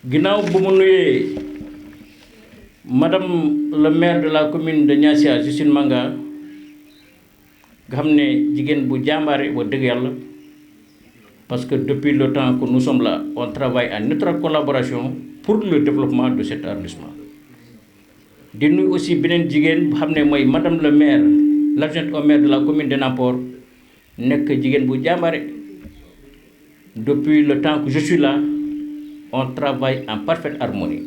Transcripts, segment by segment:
ginnaaw bu mu nuyee madame le maire de la commune de Niassia Justine Manga nga xam ne jigéen bu jàmbaare ba dëgg yàlla parce que depuis le temps que nous sommes là on travaille en étroite collaboration pour le développement de cet arrondissement. di nuyu aussi beneen jigéen bu xam ne mooy madame le maire l'adjointe au maire de la commune de Nampor nekk jigéen bu jàmbaare depuis le temps que je suis là on travaille en parfaite harmonie.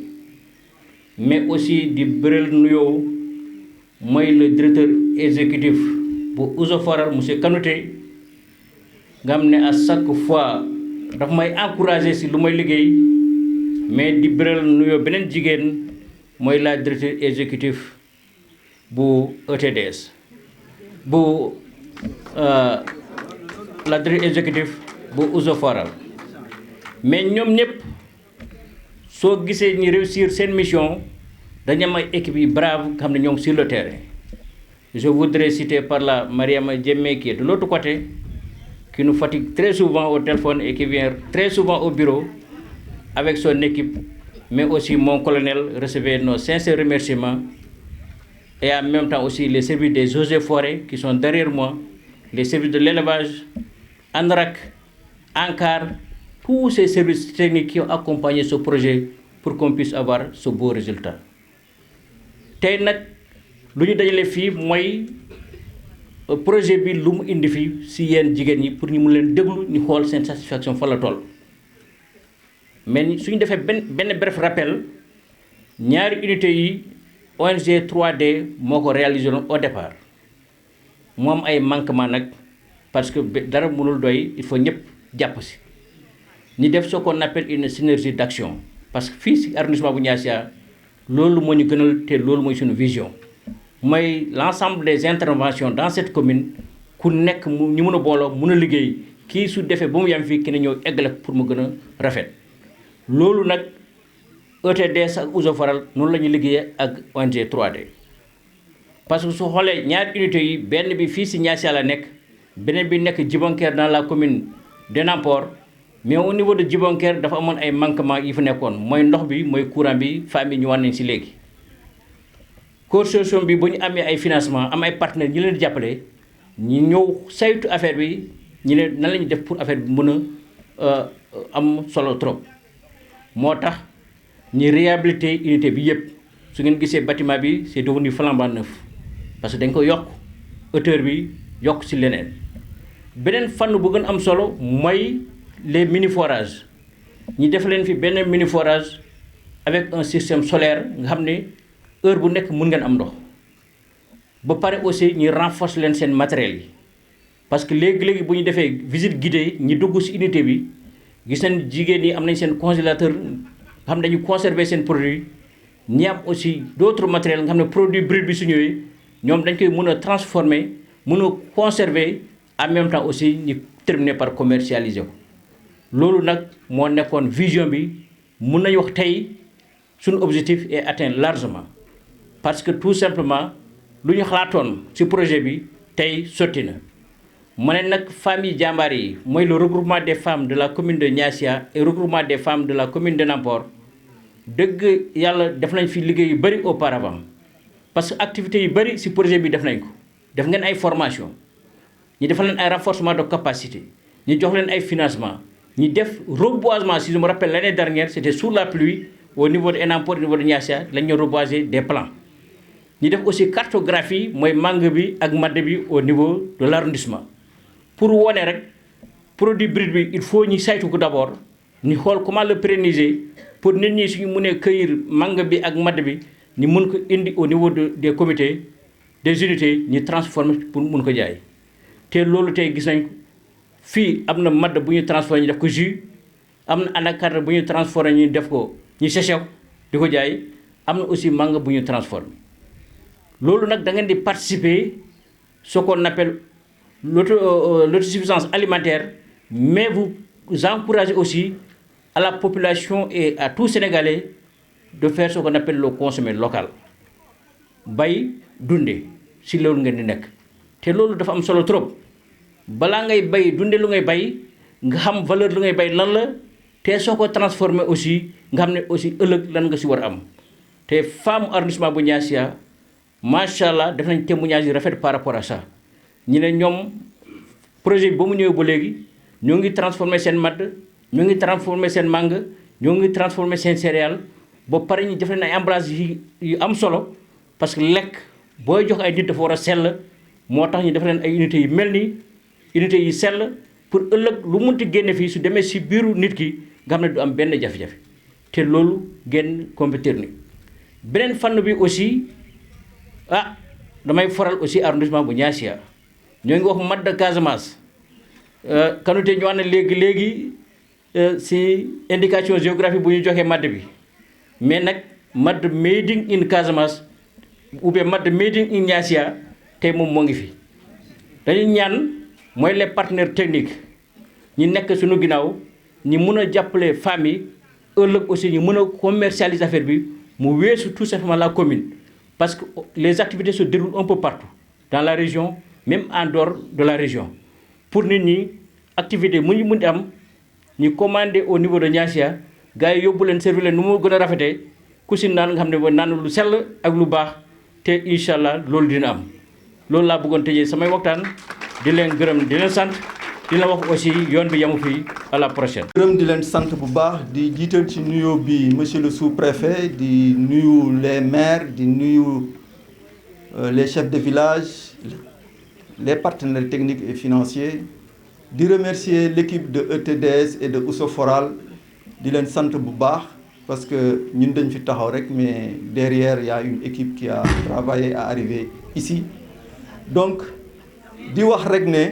mais aussi di bëral nuyoo mooy le directeur exécutif bu Eaux et Forêts monsieur Kanouté nga xam ne à chaque fois daf may encourager si lu may liggéey mais di bëral nuyoo beneen jigéen mooy la directeur exécutif bu ETDS bu la directeur exécutif bu Eaux et Forêts mais ñoom ñëpp soo gisee ñi réussir seen mission dañu am ay équipe yi brave nga xam ne ñoo ngi sur le terrain. Je voudrais citer par là Mariama Diémé qui est de l'autre côté qui nous fatigue très souvent au téléphone et qui vient très souvent au bureau avec son équipe, mais aussi mon colonel, recevez nos sincères remerciements et en même temps aussi les services des eaux et forêts qui sont derrière moi, les services de l'élevage, ANRAC, ANCAR, tous ces services techniques qui ont accompagné ce projet pour qu'on puisse avoir ce beau résultat. tey nag lu ñu dajale fii mooy projet bi lu mu indi fii si yéen jigéen ñi pour ñu mun leen déglu ñu xool seen satisfaction fa la toll mais suñu defee benn bref rappel ñaari unités yi ONG 3D moo ko réalisé woon au départ mu am ay manquement nag parce que dara mënul doy il faut ñëpp jàpp si ñu def ce qu'on appelle une synergie d'action parce que fii si arrondissement bu Niassia loolu moo ñu gënal te loolu mooy suñu vision mooy l'ensemble des interventions dans cette commune ku nekk mu ñu mën a booloo mën a liggéey kii su defee ba mu yam fii ki ne ñëw eggale pour mu gën a rafet loolu nag ETDS ak Eaux et Forêts noonu la ñuy liggéeyee ak ONG 3D parce que su xoolee ñaari unités yi benn bi fii si Niassia la nekk beneen bi nekk Djibonker dans la commune de Nampor mais au niveau de Djibonker dafa amoon ay manquements yi fa nekkoon mooy ndox bi mooy courant bi famille ñu war nañ si léegi consortium bi bu ñu amee ay financement am ay partenaires ñi leen di jàppale ñu ñëw saytu affaire bi ñu ne nan la ñuy def pour affaire bi mën a am solo trop moo tax ñu réhabiliter unité bi yëpp su ngeen gisee bâtiment bi c'est devenu flambant neuf parce que dañ ko yokk hauteur bi yokk si leneen beneen fànn bu gën am solo mooy les mini forages ñi def leen fi benn mini forage avec un système solaire nga xam ne heure bu nekk mun ngeen am ndox ba pare aussi ñu renforcer leen seen matériel yi parce que léegi-léegi bu ñu defee visite guidée ñi dugg ci unité bi gis nañ jigéen ñi am nañ seen congélateur nga xam ne dañu conserver seen produit ñi am aussi d'autres matériels nga xam ne produit brut bi su ñëwee ñoom dañ koy mën a transformer mën a conserver en même temps aussi ñu terminer par commercialiser ko loolu nag moo nekkoon vision bi mun nañu wax tey suñu objectif est atteint largement parce que tout simplement lu ñu xalaatoon ci projet bi tey sotti na mu ne nag famille jàmbaar yi mooy le regroupement des femmes de la commune de Niassia et regroupement des femmes de la commune de Nampor dëgg yàlla def nañ fi liggéey yu bëri auparavant parce que activités yu bëri ci projet bi def nañ ko def ngeen ay formation ñu defal leen ay renforcement de capacité ñu jox leen ay financement ñu def reboisement si je me rappelle l'année dernière c'était sous la pluie au niveau de Nampor au niveau de Niassia lañ ñu reboiser des plants ñu def aussi cartographie mooy mangue bi ak madd bi au niveau de l'arrondissement pour wone rek produit brut bi il faut ñu saytu ko d'abord ñu xool comment le pérenniser pour nit ñi suñu mënee cueillir mangue bi ak madd bi ñu mën ko indi au niveau des comités des unités ñu transformer pour mun ko jaay te loolu tey gis nañ fii am na madd bu ñu transformé ñu def ko jus am na anacarde bu ñu transformé ñu def ko ñu séché di ko jaay am na aussi mangue bu ñu transformé loolu nag da ngeen di participer ce qu'on appelle l'autosuffisance alimentaire mais vous encouragez aussi à la population et à tout Sénégalais de faire ce qu'on appelle le consommer local bay dunde si loolu ngeen di nekk te loolu dafa am solo trop balaa ngay bay dunde lu ngay bay nga xam valeur lu ngay bay lan la te soo ko transformé aussi nga xam ne aussi ëllëg lan nga si war a am te femme arrondissement bu Niassia macha allah def nañ témoignage yu rafet par rapport à ça ñu ne ñoom projet bi ba mu ñëwee ba léegi ñoo ngi transformé seen madd ñoo ngi transformé seen mangue ñoo ngi transformé seen céréales ba pare ñu def leen ay emballage yu am solo parce que lekk booy jox ay nit dafa war a sell moo tax ñu def leen ay unités yu mel nii unités yi sell pour ëllëg lu munti génne fii su demee si biiru nit ki nga xam ne du am benn jafe-jafe te loolu génn compétir ni beneen fànn bi aussi damay faral aussi arrondissement bu Niassia ñoo ngi wax madd Casamance kanute ñu wax ne léegi si indication géographique bu ñu joxee madd bi mais nag madd made in Casamance ou bien madd made in Niassia tey moom moo ngi fi dañuy ñaan mooy les partenaires techniques ñi nekk suñu ginnaaw ñi mun a jàppale femmes yi ëllëg aussi ñu mën a commercialiser affaire bi mu weesu tout simplement la commune parce que les activités se déroulent un peu partout dans la région même en dehors de la région pour nit ñi activité mu ñu mun di am ñu commandé au niveau de Niassia gars yi yóbbu leen servir leen nu mu gën a rafetee ku si naan nga xam ne ba naan lu sell ak lu baax te incha allah loolu dina am loolu laa bëggoon tëjee samay waxtaan di leen gërëm di leen sant di la wax aussi yoon bi yamu fii à la prochaine. gërëm di leen sant bu baax di jiital ci nuyoo bi monsieur le sous-préfet di nuyu les maires di nuyu les chefs de village les partenaires techniques et financiers di remercier l'équipe de ETDS et de Ousso-Foral di leen sant bu baax parce que ñun dañ fi taxaw rek mais derrière il y a une équipe qui a travaillé à arriver ici donc di wax rek ne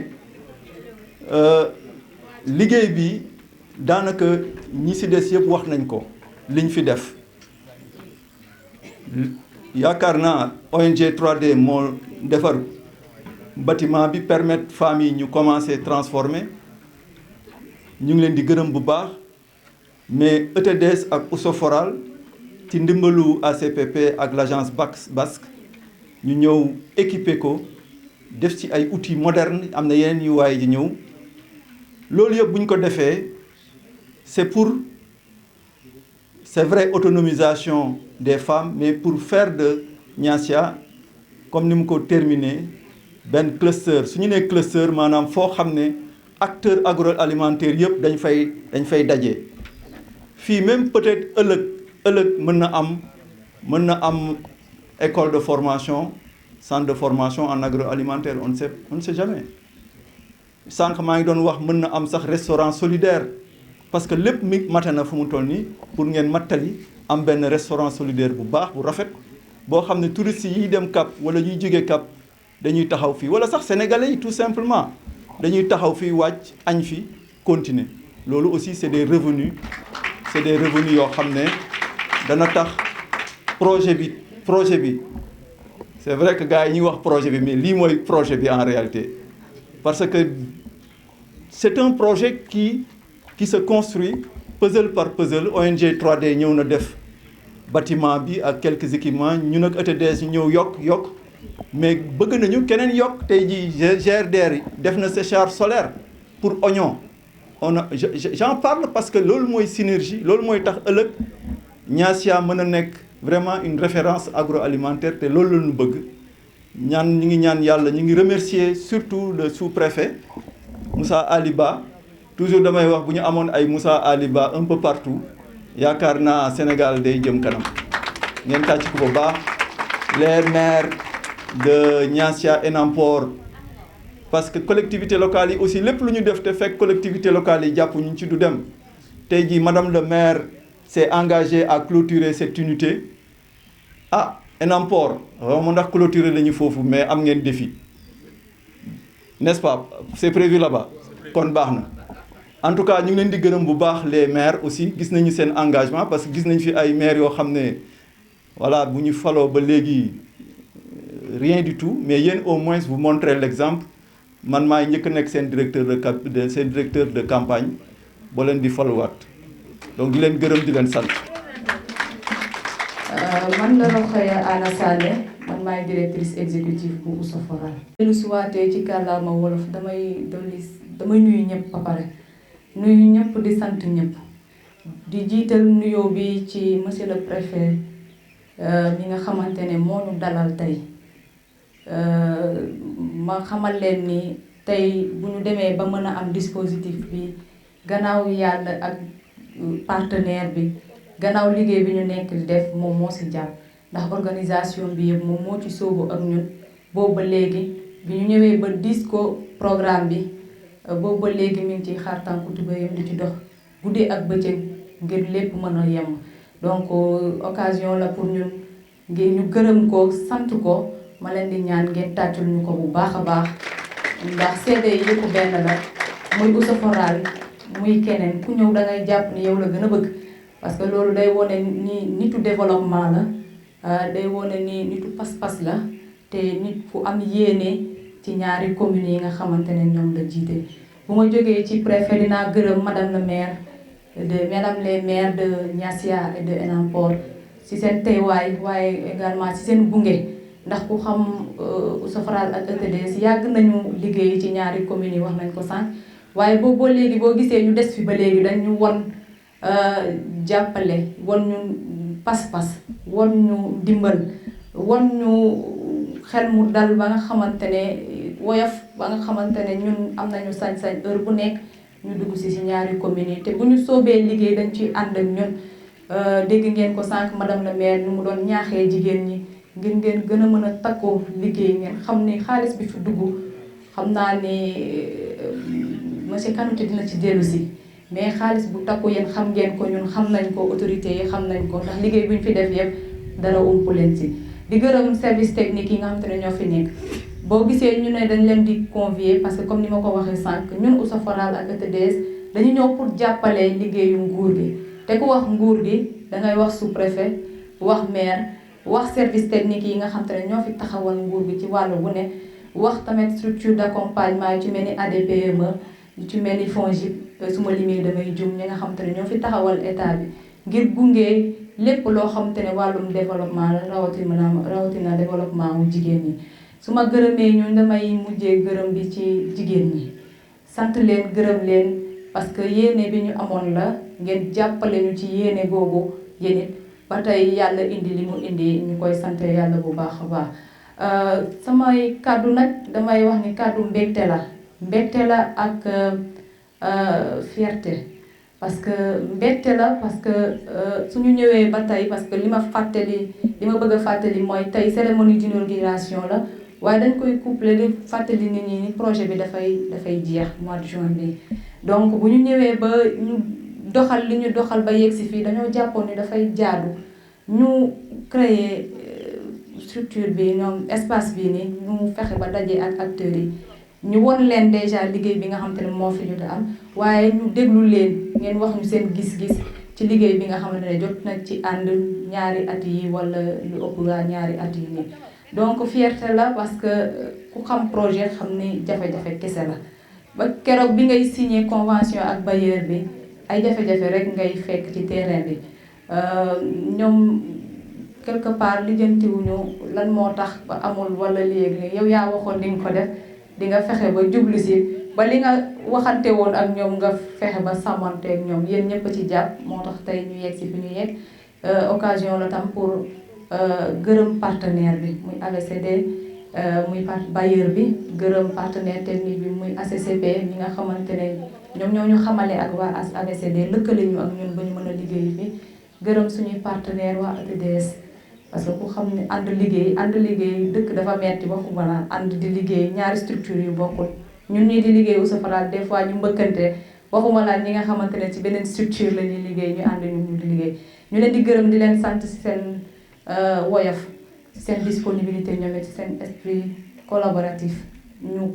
liggéey bi daanaka ñi ci des yëpp wax nañ ko liñ fi def yaakaar naa ONG 3D moo defar bâtiment bi permettre femmes yi ñu commencer transformer ñu ngi leen di gërëm bu baax mais ETDS ak Ousso-Foral ci ndimbalu ACPP ak l'agence basque ñu ñëw équiper ko def ci ay outils modernes am na yeneen yu waaye ji ñëw loolu yëpp bu ñu ko defee c'est vrai autonomisation des femmes mais pour faire de Niassia comme ni mu ko terminé benn cluster su ñu nee cluster maanaam foo xam ne acteur agroalimentaire yëpp dañ fay daje fii même peut-être ëllëg mën na am école de formation centre de formation en agroalimentaire on ne sait jamais sànq maa ngi doon wax mën na am sax restaurant solidaire parce que lépp mi mate na fu mu toll nii pour ngeen mattali am benn restaurant solidaire bu baax bu rafet boo xam ne touristes yiy dem Cap wala ñuy jóge Cap dañuy taxaw fii wala sax sénégalais yi tout simplement dañuy taxaw fii wàcc añ fi continuer loolu aussi c'est des revenus yoo xam ne dana tax projet bi c'est vrai que gars yi ñuy wax projet bi mais lii mooy projet bi en réalité parce que c'est un projet qui se construit puzzle par puzzle. ONG 3D ñëw na def bâtiment bi ak quelques équipements ñun ak ETDS ñu ñëw yokk mais bëgg nañu keneen yokk tey jii GRDR def na séchage solaire pour oignon j'en parle parce que loolu mooy synergie loolu mooy tax ëllëg Niassia mën a nekk vraiment une référence agroalimentaire te loolu la ñu bëgg ñu ngi ñaan yàlla ñu ngi remercier surtout le sous-préfet Moussa Ali Ba toujours damay wax bu ñu amoon ay Moussa Ali Ba un peu partout yaakaar naa Sénégal day jëm kanam ngeen tàcc ko bu baax les maires de Niassia et Nampor parce que collectivités locales yi aussi lépp lu ñu def te fekk collectivités locales yi jàpp ñu ci du dem tey jii madame le maire s'est engagée à clôturer cette unité Enampor vraiment ndax clôturer lañu foofu mais am ngeen défi n'est-ce pas c'est prévu là-bas kon baax na en tout cas ñu ngi leen di gërëm bu baax les maires aussi gis nañu seen engagement parce que gis nañ fi ay maires yoo xam ne voilà bu ñu faloo ba léegi rien du tout mais yéen au moins vous montrez l'exemple man maay njëkk nekk seen directeur de campagne boo leen di faluwaat donc di leen gërëm di leen sant. man la Rokhaya Anna Sané man maay directrice exécutive bu Ousso-Foral. lu si waatee ci kàllaama wolof damay nuyu ñëpp ba pare nuyu ñëpp di sant ñëpp di jiital nuyoo bi ci monsieur le préfet mi nga xamante ne moo ñu dalal tey ma xamal leen ni tey bu ñu demee ba mën a am dispositif bi gannaaw yàlla ak partenaire bi gannaaw liggéey bi ñu nekk di def moom moo si jàpp ndax organisation bi yëpp moom moo ci sóobu ak ñun boobu ba léegi bi ñu ñëwee ba dis ko programme bi boobu ba léegi mi ngi ciy xaar tànku tubéyam di ci dox guddi ak bëccëg ngir lépp mën a yem donc occasion la pour ñun ngir ñu gërëm ko sant ko ma leen di ñaan ngeen tàccul ñu ko bu baax a baax ndax seede yi yëpp benn la muy Oussefoural muy keneen ku ñëw dangay jàpp ni yow la gën a bëgg parce que loolu day wone ni nitu développement la day wone ni nitu pas-pas la te nit fu am yéene ci ñaari communes yi nga xamante ne ñoom la jiite. bu ma jógee ci préfet dinaa gërëm madame le maire mesdames les maires de Niassia et de Enampor ci seen teewaay waaye également ci seen gunge ndax ku xam Oussefoural ak ETDS yàgg nañu liggéey ci ñaari communes yi wax nañ ko sànq waaye boobu ba léegi boo gisee ñu des fi ba léegi dañu won jàppale won ñu pas-pas won ñu dimbal won ñu xel mu dal ba nga xamante ne woyof ba nga xamante ne ñun am nañu sañ-sañ heure bu nekk ñu dugg si ñaari communes yi te bu ñu soobee liggéey dañ ciy ànd ak ñun dégg ngeen ko sànq madame la maire ñu mu doon ñaaxee jigéen ñi ngir ngeen gën a mën a takkoo liggéey ngeen xam ni xaalis bi fi dugg xam naa ni monsieur Kanouté dina ci dellu si mais xaalis bu takku yéen xam ngeen ko ñun xam nañ ko autorités yi xam nañ ko ndax liggéey bu ñu fi def yëpp dara ump leen si di gërëm service technique yi nga xam te ne ñoo fi nekk boo gisee ñu ne dañ leen di convier parce que comme ni ma ko waxee sànq ñun Oussefoural ak ETDS dañu ñëw pour jàppale liggéeyu nguur gi te ku wax nguur gi dangay wax sous-préfet wax maire wax service technique yi nga xam te ne ñoo fi taxawal nguur gi ci wàllu bu ne wax tamit structure d'accompagnement yu ci mel ni ADPME yu ci mel ni FONGIP su ma limee damay jum ñi nga xam te ne ñoo fi taxawal état bi ngir gunge lépp loo xam te ne wàllum développement la rawatina développement wu jigéen ñi. su ma gërëmee ñun damay mujjee gërëm bi ci jigéen ñi sant leen gërëm leen parce que yéene bi ñu amoon la ngeen jàppale ñu ci yéene googu yéen it ba tey yàlla indi li mu indi ñu koy sant yàlla bu baax a baax samay kàddu nag damay wax ni kàddu mbégte la ak fierté parce que mbégte la parce que suñu ñëwee ba tey parce que li ma bëgg a fàttali mooy tey cérémonie d'inauguration la waaye dañ koy couplé di fàttali nit ñi ni projet bi dafay jeex mois de juin bi donc bu ñu ñëwee ba ñu doxal li ñu doxal ba yegg si fii dañoo jàppoon ni dafay jaadu ñu créer structure bi ñoom espace bi ni ñu fexe ba daje ak acteurs yi ñu won leen déjà liggéey bi nga xam te ne moo fi jot a am waaye ñu déglu leen ngeen wax ñu seen gis-gis ci liggéey bi nga xamante ne jot na ci ànd ñaari at yi wala lu ëpp waa ñaari at yi nii donc fierté la parce que ku xam projet xam ni jafe-jafe kese la ba keroog bi ngay signé convention ak bailleur bi ay jafe-jafe rek ngay fekk ci terrain bi ñoom quelque part lijjantiwuñu lan moo tax ba amul wala léegi yow yaa waxoon di nga ko def di nga fexe ba jublu si ba li nga waxante woon ak ñoom nga fexe ba sàmmante ak ñoom yéen ñëpp ci jàpp moo tax tey ñu yegg si fi ñu yegg occasion la tam pour gërëm partenaire bi muy AVCD muy bailleur bi gërëm partenaire technique bi muy ACCP ñi nga xamante ne ñoom ñoo ñu xamale ak waa AVCD lëkkale ñu ak ñun ba ñu mën a liggéey fi gërëm suñuy partenaire waa ETDS parce que ku xam ne ànd liggéey dëkk dafa metti waxuma la ànd di liggéey ñaari structure yu bokkul ñun ñii di liggéey Oussefoural des fois ñu mbëkkante waxuma la ñi nga xamante ne ci beneen structure la ñuy liggéey ñu ànd ñu di liggéey ñu leen di gërëm di leen sant ci seen woyof ci seen disponibilité ñoom ci seen esprit collaboratif ñu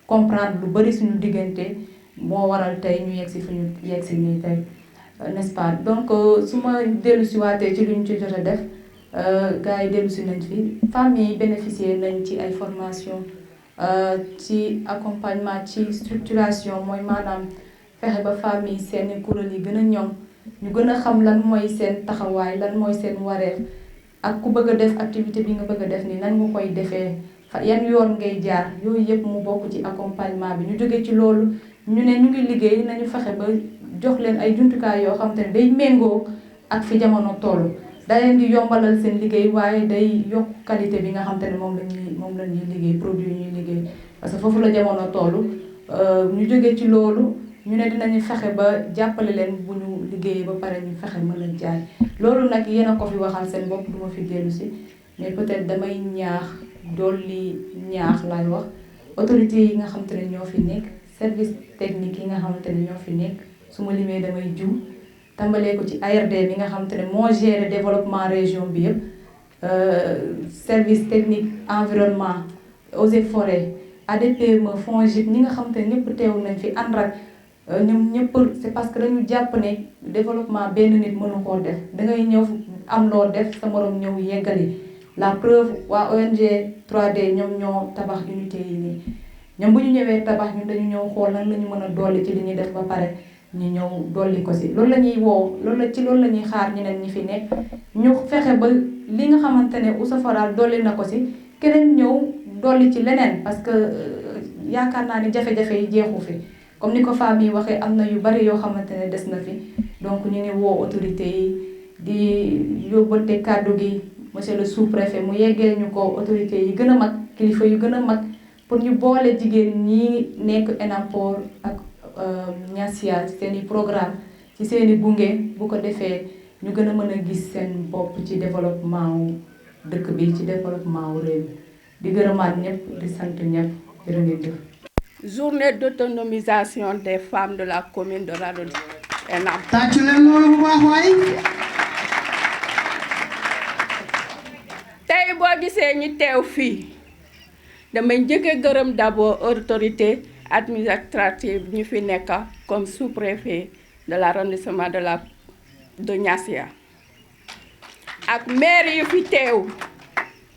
comprendre lu bari suñu diggante moo waral tey ñu yegg si fu ñu yegg si nii tey n'est-ce pas donc su ma dellu si waatee ci lu ñu ci jot a def gars yi dellu si nañ fi femmes yi bénéficier nañ ci ay formation ci accompagnement ci structuration mooy maanaam fexe ba femmes yi seen kuréel yi gën a ñoŋ ñu gën a xam lan mooy seen taxawaay lan mooy seen wareef ak ku bëgg a def activité bi nga bëgg a def nii nan nga koy defee yan yoon ngay jaar yooyu yëpp mu bokk ci accompagnement bi ñu jógee ci loolu ñu ne ñu ngi liggéey nañu fexe ba jox leen ay jumtukaay yoo xam te ne day méngoo ak fi jamono toll da leen di yombalal seen liggéey waaye day yokk qualité bi nga xam te ne moom la ñuy liggéey produit yi ñuy liggéey parce que foofu la jamono toll ñu jógee ci loolu ñu ne dinañu fexe ba jàppale leen bu ñu liggéeyee ba pare ñu fexe mën a jaay loolu nag yéen a ko fi waxal seen bopp du ma fi dellu si mais peut-être damay ñaax dolli ñaax laay wax autorités yi nga xam te ne ñoo fi nekk service technique yi nga xamante ne ñoo fi nekk su ma limee damay jum tàmbalee ko ci ARD bi nga xamante ne moo géré développement région bi yëpp service technique environnement eaux et forêts ADPME FONGIP ñi nga xamante ne ñëpp teew nañ fi ANRAC ñoom ñëpp c'est parce que dañu jàpp ne développement benn nit mënu koo def dangay ñëw am loo def sa morom ñëw yeggali la preuve waa ONG 3D ñoom ñoo tabax unité yi nii ñoom bu ñu ñëwee tabax ñun dañu ñëw xool lan la ñu mën a dolli ci li ñuy def ba pare ñu ñëw dolli ko si loolu la ñuy woo loolu la ñuy xaar ñeneen ñi fi nekk ñu fexe ba li nga xamante ne Oussa Foral dolli na ko si keneen ñëw dolli ci leneen parce que yaakaar naa ni jafe-jafe yi jeexu fi comme ni ko femmes yi waxee am na yu bari yoo xamante ne des na fi donc ñu ngi woo autorité yi di yóbbante kàddu gi monsieur le sous-préfet mu yeggee ñu ko autorité yi gën a mag kilifa yu gën a mag pour ñu boole jigéen ñi nekk ENAMPOR ak Niassia ci seen i programme ci seen i gunge bu ko defee ñu gën a mën a gis seen bopp ci développement wu dëkk bi ci développement wu réew mi di gërëmaat ñëpp di sant ñëpp jërë ngeen jëf. Journée d'autonomisation des femmes de la commune de Ranérou ENAM. tàccu leen loolu bu baax waay. tey boo gisee ñu teew fii damay njëkk a gërëm d'abord autorité administrative ñu fi nekk comme sous-préfet de l'arrondissement de Niassia ak maire yu fi teew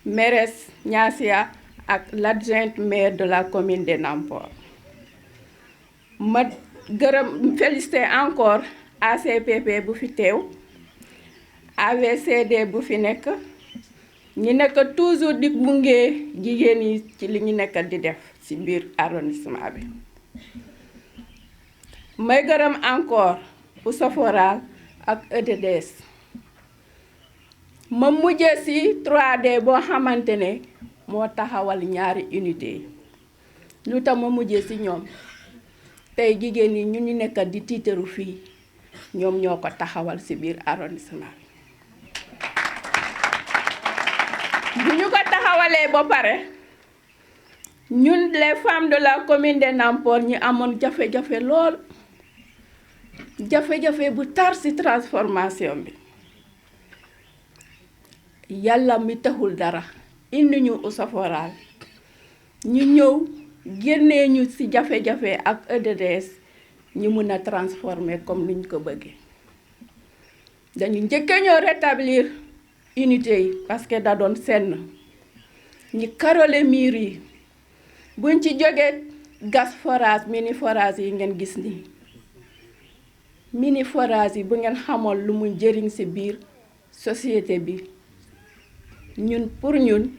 mairesse Niassia ak l'adjointe maire de la commune de Nampor ma gërëm féliciter encore ACPP bu fi teew AVCD bu fi nekk ñi nekk toujours di gunge jigéen yi ci li ñu nekk di def ci biir arrondissement bi may gërëm encore Oussa Foral ak EDDS ma mujjee ci 3D boo xamante ne moo taxawal ñaari unité yi lu tax ma mujjee ci ñoom tey jigéen yi ñu nekk di tiitaru fii ñoom ñoo ko taxawal ci biir arrondissement bi bu ñu ko taxawalee ba pare ñun les femmes de la commune de Nampor ñi amoon jafe-jafe lool jafe-jafe bu tar ci transformation bi yàlla mi taxul dara indi ñu Oussa Foral ñu ñëw génnee ñu ci jafe-jafe ak EDDS ñu mun a transformer comme ni ñu ko bëggee dañu njëkk ñoo rétablir unité yi parce que da doon senn ñi karole miir yi buñ ci jógee gas forage mini forage yi ngeen gis ni mini forage yi bu ngeen xamoon lu mu njëriñ ci biir société bi ñun pour ñun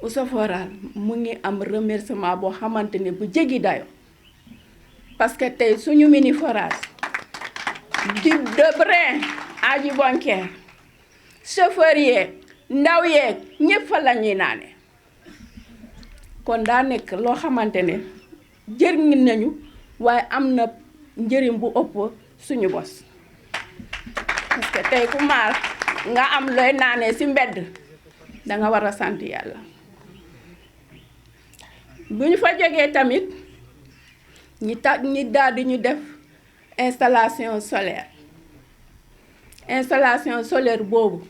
Oussa Foral mu ngi am remerciement boo xamante ne bu jéggi dayo parce que tey suñu mini forage di de Brin à Djibonker chauffeur yeeg ndaw yeeg ñëpp fa la ñuy naane kon daa nekk loo xamante ne jëriñ nañu waaye am na njëriñ bu ëpp suñu bos parce que tey ku maar nga am looy naanee ci mbedd danga war a sant yàlla bu ñu fa jógee tamit ñi daal di ñu def installation solaire boobu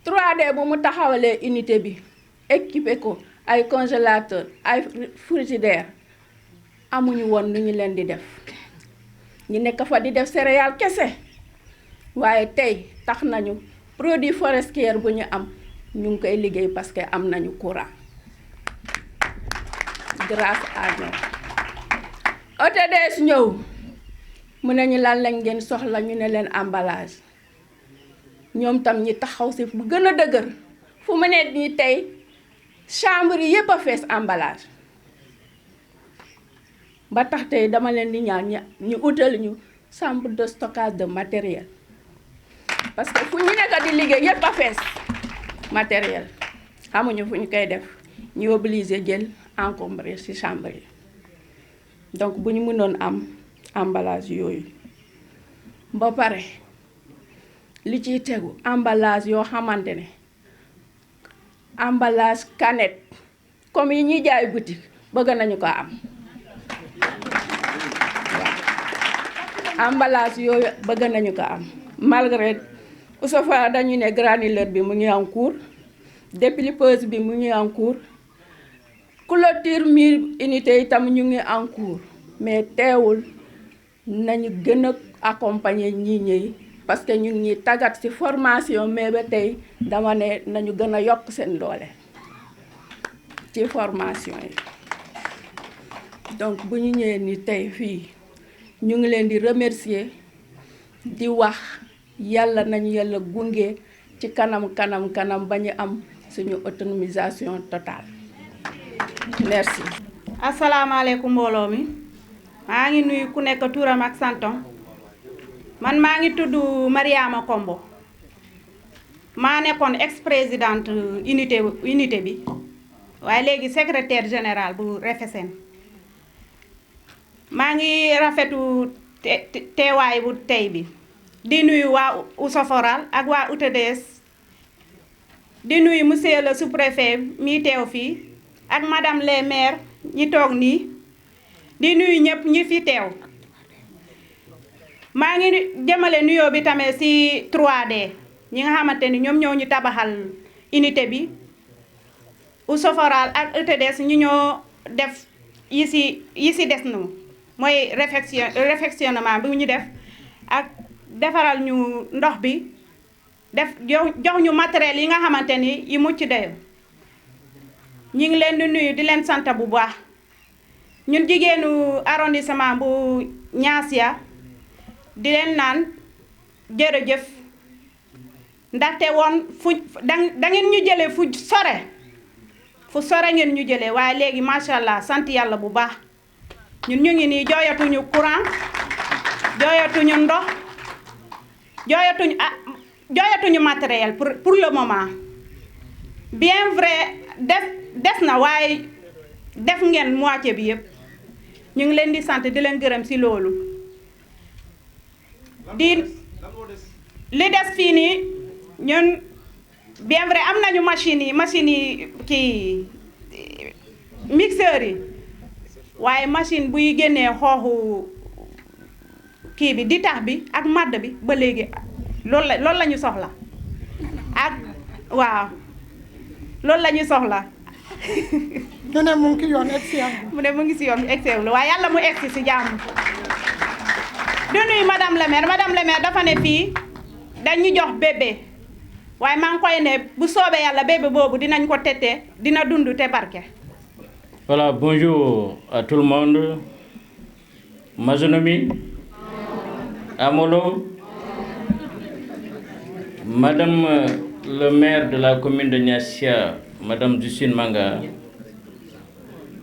3D bu mu taxawalee unité bi équipé ko ay congélateur ay frigidaire amuñu woon lu ñu leen di def ñu nekk fa di def céréales kese waaye tey tax nañu produit forestier bu ñu am ñu ngi koy liggéey parce que am nañu courant grâce à ñoom OTDS ñëw mu ne ñu lan lañ ngeen soxla ñu ne leen emballage ñoom tam ñi taxaw si bu gën a dëgër fu mu ne nii tey chambre yi yëpp a fees emballage ba tax tey dama leen di ñaan ñu utal ñu chambre de stockage de matériel parce que fu ñu nekk di liggéey yëpp a fees matériel xamuñu fu ñu koy def ñu obligé jël encombré ci chambre yi donc bu ñu mënoon am emballage yooyu ba pare li ciy tegu emballage yoo xamante ne emballage canette comme yi ñuy jaay boutique bëgg nañu ko am waaw emballage yooyu bëgg nañu ko am malgré Oussefouras dañu ne granuleur bi mu ngi en cours déplipeuse bi mu ngi en cours clôture mur unité itam ñu ngi en cours mais teewul nañu gën a accompagner ñi ñi parce que ñu ngi tàggat ci formation mais ba tey dama ne nañu gën a yokk seen doole ci formation yi donc bu ñu ñëwee ni tey fii ñu ngi leen di remercier di wax yàlla nañu yàlla gunge ci kanam ba ñu am suñu autonomisation totale merci. asalaamaaleykum mbooloo mi maa ngi nuyu ku nekk turam ak santam man maa ngi tudd Mariama Kombo maa nekkoon ex-présidente unité bi waaye léegi secrétaire général bu REFESEN maa ngi rafetu teewaay bu tey bi di nuyu waa Oussefouras ak waa UTDS di nuyu monsieur le sous-préfet mi teew fii ak madame les maires ñi toog nii di nuyu ñëpp ñi fi teew maa ngi jëmale nuyoo bi tamit ci 3D ñi nga xamante ni ñoom ñoo ñu tabaxal unité bi Oussefouras ak UTDS ñu ñoo def yi ci des nu mooy réfectionnement bi ñu def ak defaral ñu ndox bi def jox ñu matériel yi nga xamante ni yi mucc dayo ñu ngi leen di nuyu di leen sant bu baax ñun jigéenu arrondissement bu Niassia di leen naan jërëjëf ndaxte woon da ngeen ñu jëlee fu sore ngeen ñu jëlee waaye léegi macha allah sant yàlla bu baax ñun ñu ngi nii jooyatuñu courant jooyatuñu ndox jooyatuñu matériel pour le moment bien vrai des na waaye def ngeen moitié bi yëpp ñu ngi leen di sant di leen gërëm ci loolu li des fii nii ñun bien vrai am nañu machine yi kii mixeur yi waaye machine buy génnee xooxu kii bi di tax bi ak madd bi ba léegi loolu la ñu soxla ak waaw loolu la ñu soxla ñu ne mu ngi ci yoon egsi mu ne mu ngi ci yoon egsi waaye yàlla mu egsi ci jàmm du nuyu madame le maire dafa ne fii dañu jox bébé waaye maa ngi koy ne bu soobee yàlla bébé boobu dinañ ko tete dina dund te barke. Voilà, bonjour à tout le monde. Mazonomi, Amolo, Madame le maire de la commune de Niassia, Madame Justine Manga,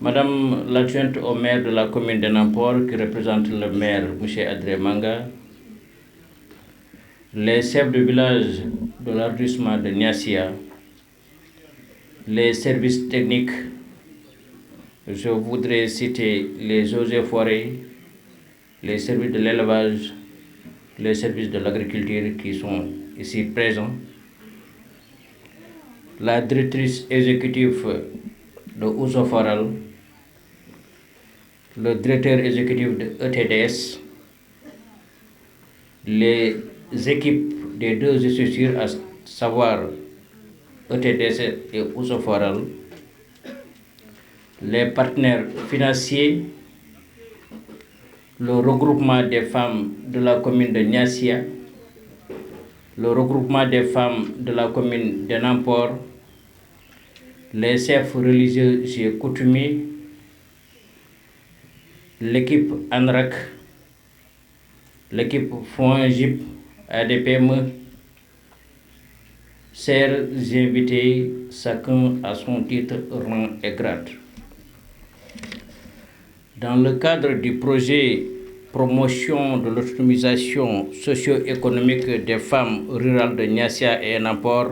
Madame l'adjointe au maire de la commune de Nampor, qui représente le maire, M. Adré Manga, les chefs de village de l'arrondissement de Niassia, les services techniques, je voudrais citer les eaux et forêts, les services de l'élevage, les services de l'agriculture qui sont ici présents, la directrice exécutive de Oussefouras, le directeur exécutif de ETDS, les équipes des deux structures, à savoir ETDS et Oussefouras, les partenaires financiers, le regroupement des femmes de la commune de Niassia, le regroupement des femmes de la commune de Nampor, les chefs religieux et coutumiers, l'équipe ANRAC, l'équipe FONGIP, ADPME, chers invités, chacun à son titre, rang et grade. Dans le cadre du projet promotion de l'autonomisation socio-économique des femmes rurales de Niassia et Enampor,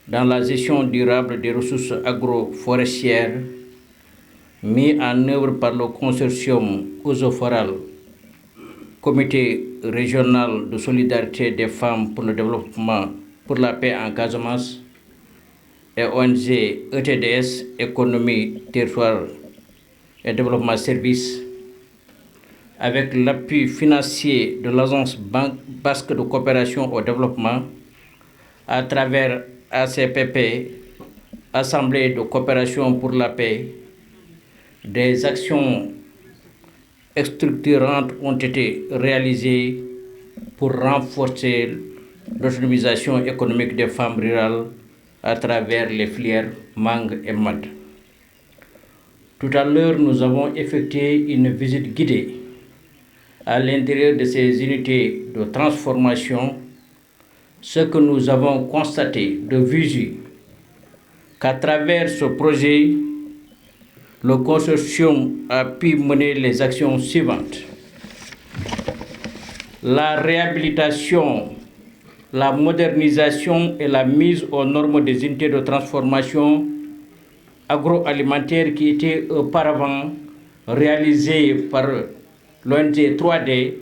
dans la gestion durable des ressources agroforestières, mis en œuvre par le consortium Ousoforal, Comité régional de solidarité des femmes pour le développement, pour la paix en Casamance, et ONG ETDS, Économie, Territoire et Développement Service, avec l'appui financier de l'Agence basque de coopération au développement, à travers ACPP, Assemblée de coopération pour la paix, des actions structurantes ont été réalisées pour renforcer l'autonomisation économique des femmes rurales à travers les filières mangue et mad. Tout à l'heure, nous avons effectué une visite guidée à l'intérieur de ces unités de transformation. Ce que nous avons constaté de visu, qu'à travers ce projet, le consortium a pu mener les actions suivantes. La réhabilitation, la modernisation et la mise aux normes des unités de transformation agroalimentaire qui étaient auparavant réalisées par l'ONG 3D,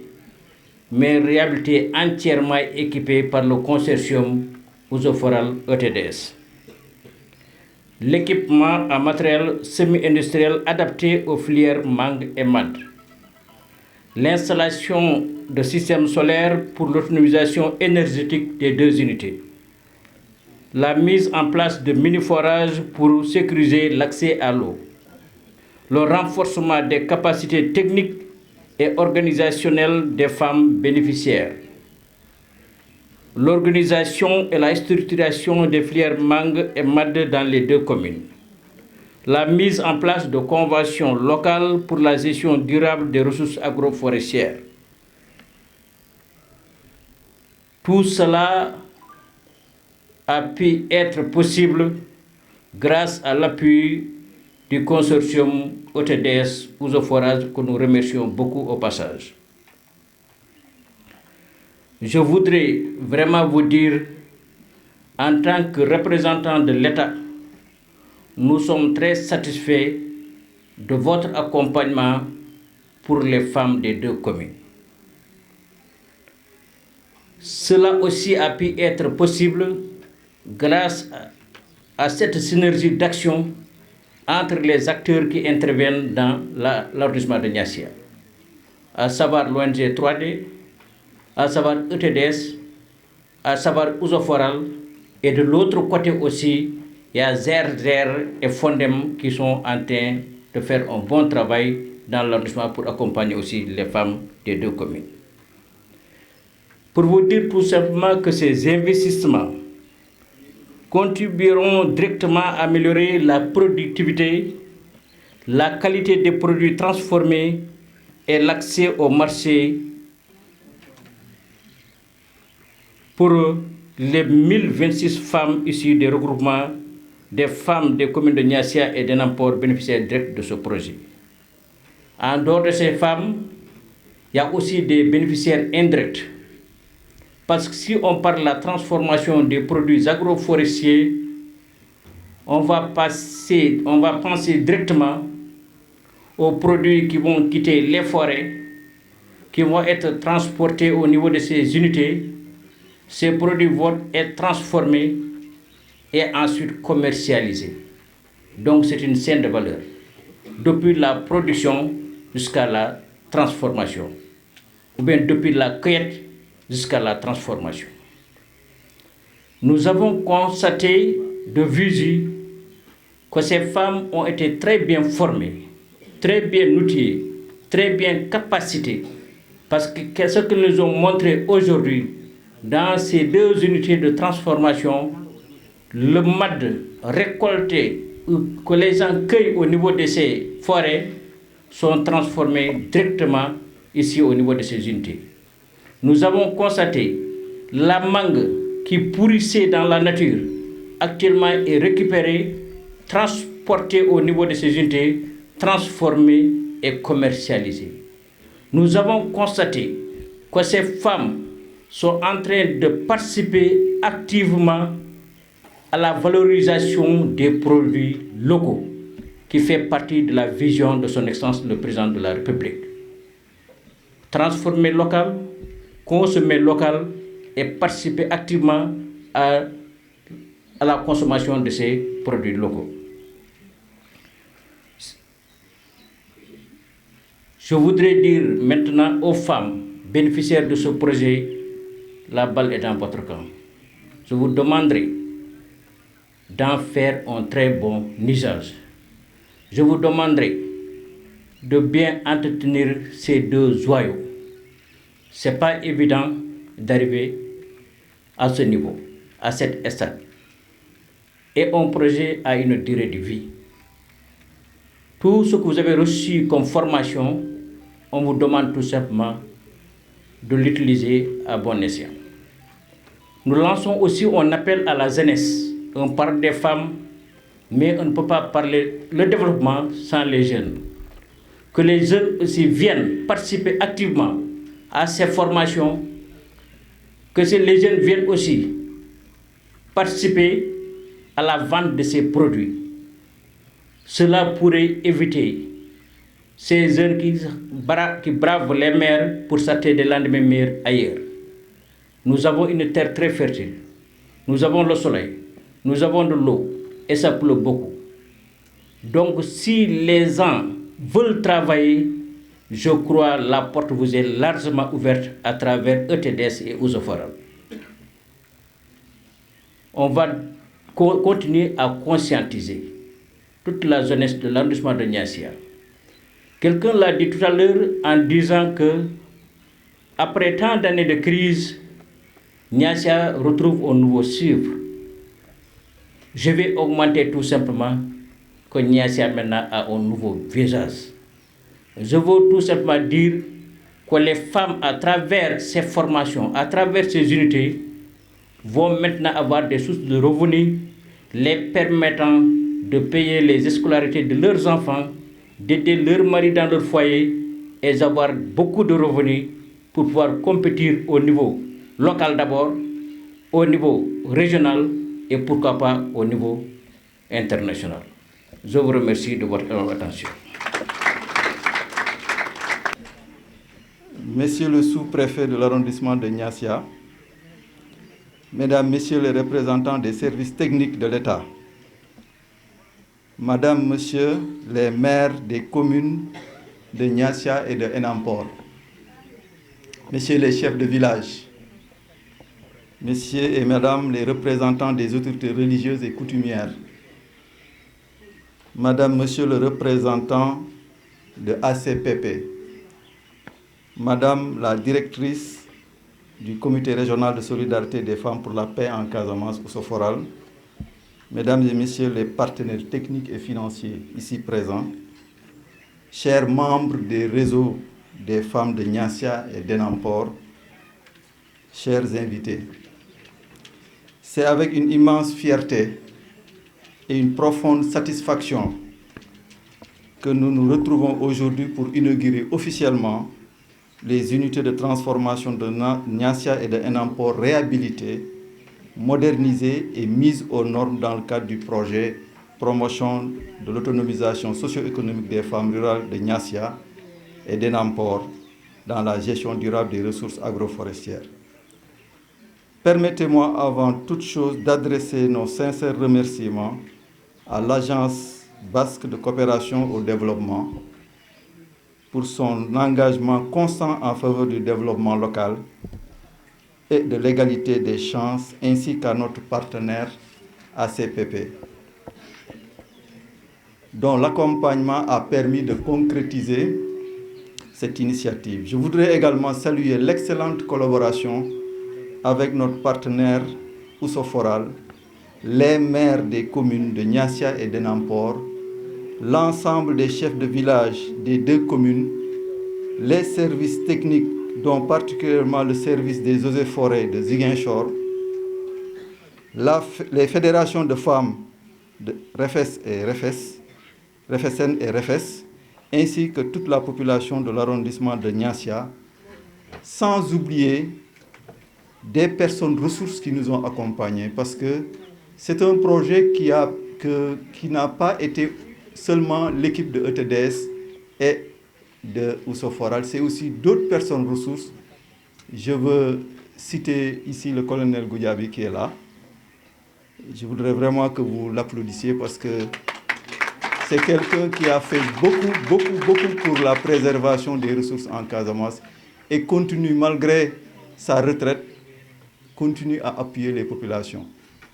mais réhabilitées entièrement équipées par le consortium Ousoforal ETDS. L'équipement en matériel semi-industriel adapté aux filières mangue et mad. L'installation de systèmes solaires pour l'autonomisation énergétique des deux unités. La mise en place de mini-forages pour sécuriser l'accès à l'eau. Le renforcement des capacités techniques et organisationnelles des femmes bénéficiaires. L'organisation et la structuration des filières mangue et mad dans les deux communes. La mise en place de conventions locales pour la gestion durable des ressources agroforestières. Tout cela a pu être possible grâce à l'appui du consortium OTDS Ousoforage que nous remercions beaucoup au passage. Je voudrais vraiment vous dire, en tant que représentant de l'État, nous sommes très satisfaits de votre accompagnement pour les femmes des deux communes. Cela aussi a pu être possible grâce à cette synergie d'action entre les acteurs qui interviennent dans l'arrondissement de Niassia, à savoir l'ONG 3D, à savoir ETDS, à savoir Ousoforal, et de l'autre côté aussi, il y a ZER et Fondem qui sont en train de faire un bon travail dans l'arrondissement pour accompagner aussi les femmes des deux communes. Pour vous dire tout simplement que ces investissements contribueront directement à améliorer la productivité, la qualité des produits transformés et l'accès au marché pour les 1026 femmes issues des regroupements des femmes des communes de Niassia et d'Enampor bénéficiaires directs de ce projet. En dehors de ces femmes, il y a aussi des bénéficiaires indirects. Parce que si on parle de la transformation des produits agroforestiers, on va penser directement aux produits qui vont quitter les forêts, qui vont être transportés au niveau de ces unités. Ces produits vont être transformés et ensuite commercialisés. Donc c'est une chaîne de valeur, depuis la production jusqu'à la transformation, ou bien depuis la cueillette jusqu'à la transformation. Nous avons constaté de visu que ces femmes ont été très bien formées, très bien outillées, très bien capacitées, parce que ce que nous ont montré aujourd'hui dans ces deux unités de transformation, le mad récolté que les gens cueillent au niveau de ces forêts sont transformés directement ici au niveau de ces unités. Nous avons constaté la mangue qui pourrissait dans la nature actuellement est récupérée, transportée au niveau de ces unités, transformée et commercialisée. Nous avons constaté que ces femmes sont en train de participer activement à la valorisation des produits locaux, qui fait partie de la vision de son Excellence le Président de la République. Transformer local, consommer local et participer activement à la consommation de ces produits locaux. Je voudrais dire maintenant aux femmes bénéficiaires de ce projet, la balle est dans votre camp. Je vous demanderai d'en faire un très bon usage. Je vous demanderai de bien entretenir ces deux joyaux. Ce n'est pas évident d'arriver à ce niveau, à cette stade. Et un projet a une durée de vie. Tout ce que vous avez reçu comme formation, on vous demande tout simplement de l'utiliser à bon escient. Nous lançons aussi un appel à la jeunesse. On parle des femmes, mais on ne peut pas parler le développement sans les jeunes. Que les jeunes aussi viennent participer activement à ces formations, que les jeunes viennent aussi participer à la vente de ces produits. Cela pourrait éviter ces jeunes qui bravent les mers pour sortir des lendemains meilleurs ailleurs. Nous avons une terre très fertile. Nous avons le soleil. Nous avons de l'eau. Et ça pleut beaucoup. Donc si les gens veulent travailler, je crois que la porte vous est largement ouverte à travers ETDS et Eaux et Forêts. On va continuer à conscientiser toute la jeunesse de l'arrondissement de Niassia. Quelqu'un l'a dit tout à l'heure en disant que après tant d'années de crise, Niassia retrouve un nouveau chiffre. Je vais augmenter tout simplement que Niassia maintenant a un nouveau visage. Je veux tout simplement dire que les femmes, à travers ces formations, à travers ces unités, vont maintenant avoir des sources de revenus les permettant de payer les scolarités de leurs enfants, d'aider leurs maris dans leur foyer et d'avoir beaucoup de revenus pour pouvoir compétir au niveau local d'abord, au niveau régional et pourquoi pas au niveau international. Je vous remercie de votre attention. Monsieur le sous-préfet de l'arrondissement de Niassia, Mesdames, Messieurs les représentants des services techniques de l'État, Madame, Monsieur les maires des communes de Niassia et de Enampor, Messieurs les chefs de village, Messieurs et Mesdames les représentants des autorités religieuses et coutumières, Madame, Monsieur le représentant de ACPP, Madame la directrice du Comité régional de solidarité des femmes pour la paix en Casamance, Ousoforal, Mesdames et Messieurs les partenaires techniques et financiers ici présents, chers membres des réseaux des femmes de Niassia et d'Enampor, chers invités, c'est avec une immense fierté et une profonde satisfaction que nous nous retrouvons aujourd'hui pour inaugurer officiellement les unités de transformation de Niassia et de Enampor réhabilitées, modernisées et mises aux normes dans le cadre du projet Promotion de l'autonomisation socio-économique des femmes rurales de Niassia et d'Enampor dans la gestion durable des ressources agroforestières. Permettez-moi avant toute chose d'adresser nos sincères remerciements à l'Agence basque de coopération au développement pour son engagement constant en faveur du développement local et de l'égalité des chances, ainsi qu'à notre partenaire ACPP, dont l'accompagnement a permis de concrétiser cette initiative. Je voudrais également saluer l'excellente collaboration avec notre partenaire Ousoforal, les maires des communes de Niassia et d'Enampor, l'ensemble des chefs de village des deux communes, les services techniques, dont particulièrement le service des eaux et forêts de Ziguinchor, les fédérations de femmes de REFESN et REFES, ainsi que toute la population de l'arrondissement de Niassia, sans oublier des personnes ressources qui nous ont accompagnés, parce que c'est un projet qui n'a pas été seulement l'équipe de ETDS et de Ousso-Foral, c'est aussi d'autres personnes ressources. Je veux citer ici le colonel Goudiaby qui est là. Je voudrais vraiment que vous l'applaudissiez parce que c'est quelqu'un qui a fait beaucoup pour la préservation des ressources en Casamance et continue, malgré sa retraite, continue à appuyer les populations.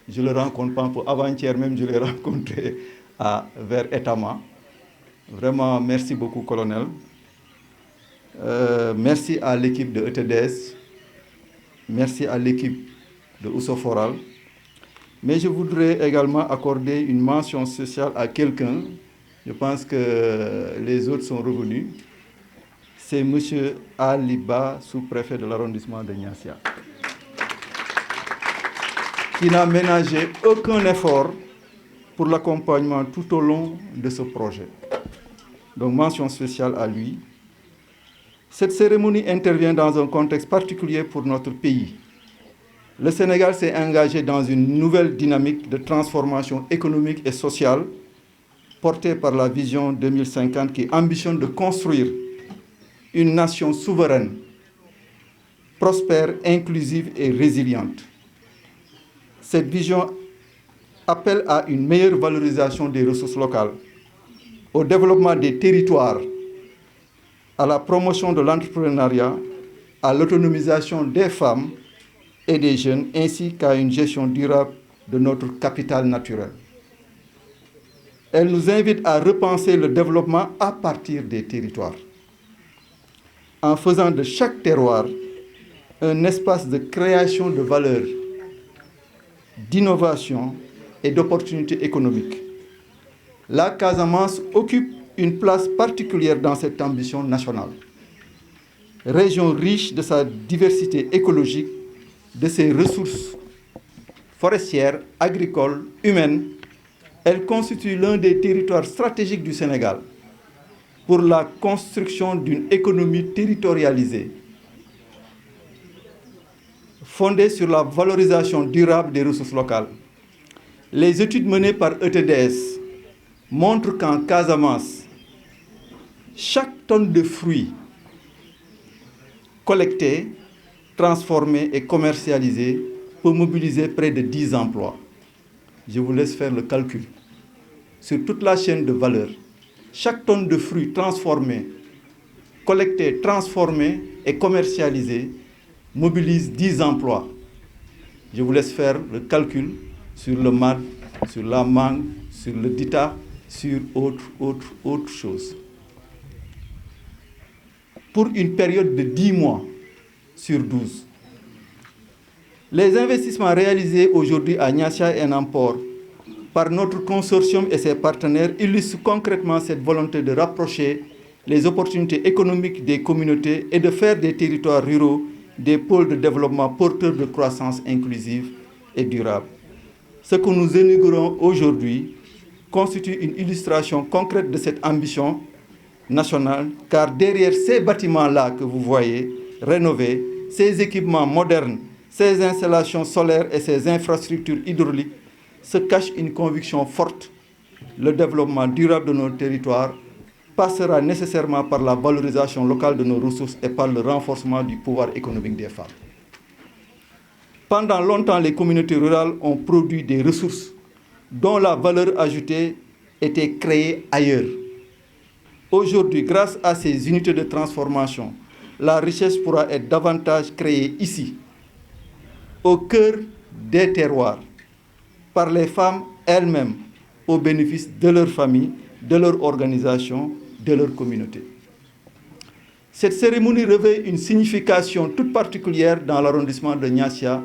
Je le rencontre pas pour avant-hier même, je l'ai rencontré vers Etama. Vraiment, merci beaucoup, colonel. Merci à l'équipe de ETDS. Merci à l'équipe de Ousso-Foral. Mais je voudrais également accorder une mention spéciale à quelqu'un. Je pense que les autres sont revenus. C'est M. Aliba, sous-préfet de l'arrondissement de Niassia, qui n'a ménagé aucun effort pour l'accompagnement tout au long de ce projet. Donc, mention spéciale à lui. Cette cérémonie intervient dans un contexte particulier pour notre pays. Le Sénégal s'est engagé dans une nouvelle dynamique de transformation économique et sociale portée par la vision 2050 qui ambitionne de construire une nation souveraine, prospère, inclusive et résiliente. Cette vision appelle à une meilleure valorisation des ressources locales, au développement des territoires, à la promotion de l'entrepreneuriat, à l'autonomisation des femmes et des jeunes, ainsi qu'à une gestion durable de notre capital naturel. Elle nous invite à repenser le développement à partir des territoires, en faisant de chaque terroir un espace de création de valeur, d'innovation et d'opportunités économiques. La Casamance occupe une place particulière dans cette ambition nationale. Région riche de sa diversité écologique, de ses ressources forestières, agricoles, humaines, elle constitue l'un des territoires stratégiques du Sénégal pour la construction d'une économie territorialisée, fondée sur la valorisation durable des ressources locales. Les études menées par ETDS montrent qu'en Casamance, chaque tonne de fruits collectée, transformée et commercialisée peut mobiliser près de 10 emplois. Je vous laisse faire le calcul. Sur toute la chaîne de valeur, chaque tonne de fruits transformés, collectés, transformés et commercialisés mobilise 10 emplois. Je vous laisse faire le calcul sur le MAD, sur la mangue, sur le DITA, sur autre chose. Pour une période de 10 mois sur 12. Les investissements réalisés aujourd'hui à Niassia et Namport par notre consortium et ses partenaires illustrent concrètement cette volonté de rapprocher les opportunités économiques des communautés et de faire des territoires ruraux des pôles de développement porteurs de croissance inclusive et durable. Ce que nous inaugurons aujourd'hui constitue une illustration concrète de cette ambition nationale, car derrière ces bâtiments-là que vous voyez, rénovés, ces équipements modernes, ces installations solaires et ces infrastructures hydrauliques, se cache une conviction forte. Le développement durable de nos territoires passera nécessairement par la valorisation locale de nos ressources et par le renforcement du pouvoir économique des femmes. Pendant longtemps, les communautés rurales ont produit des ressources dont la valeur ajoutée était créée ailleurs. Aujourd'hui, grâce à ces unités de transformation, la richesse pourra être davantage créée ici, au cœur des terroirs, par les femmes elles-mêmes, au bénéfice de leur famille, de leur organisation, de leur communauté. Cette cérémonie revêt une signification toute particulière dans l'arrondissement de Niassia.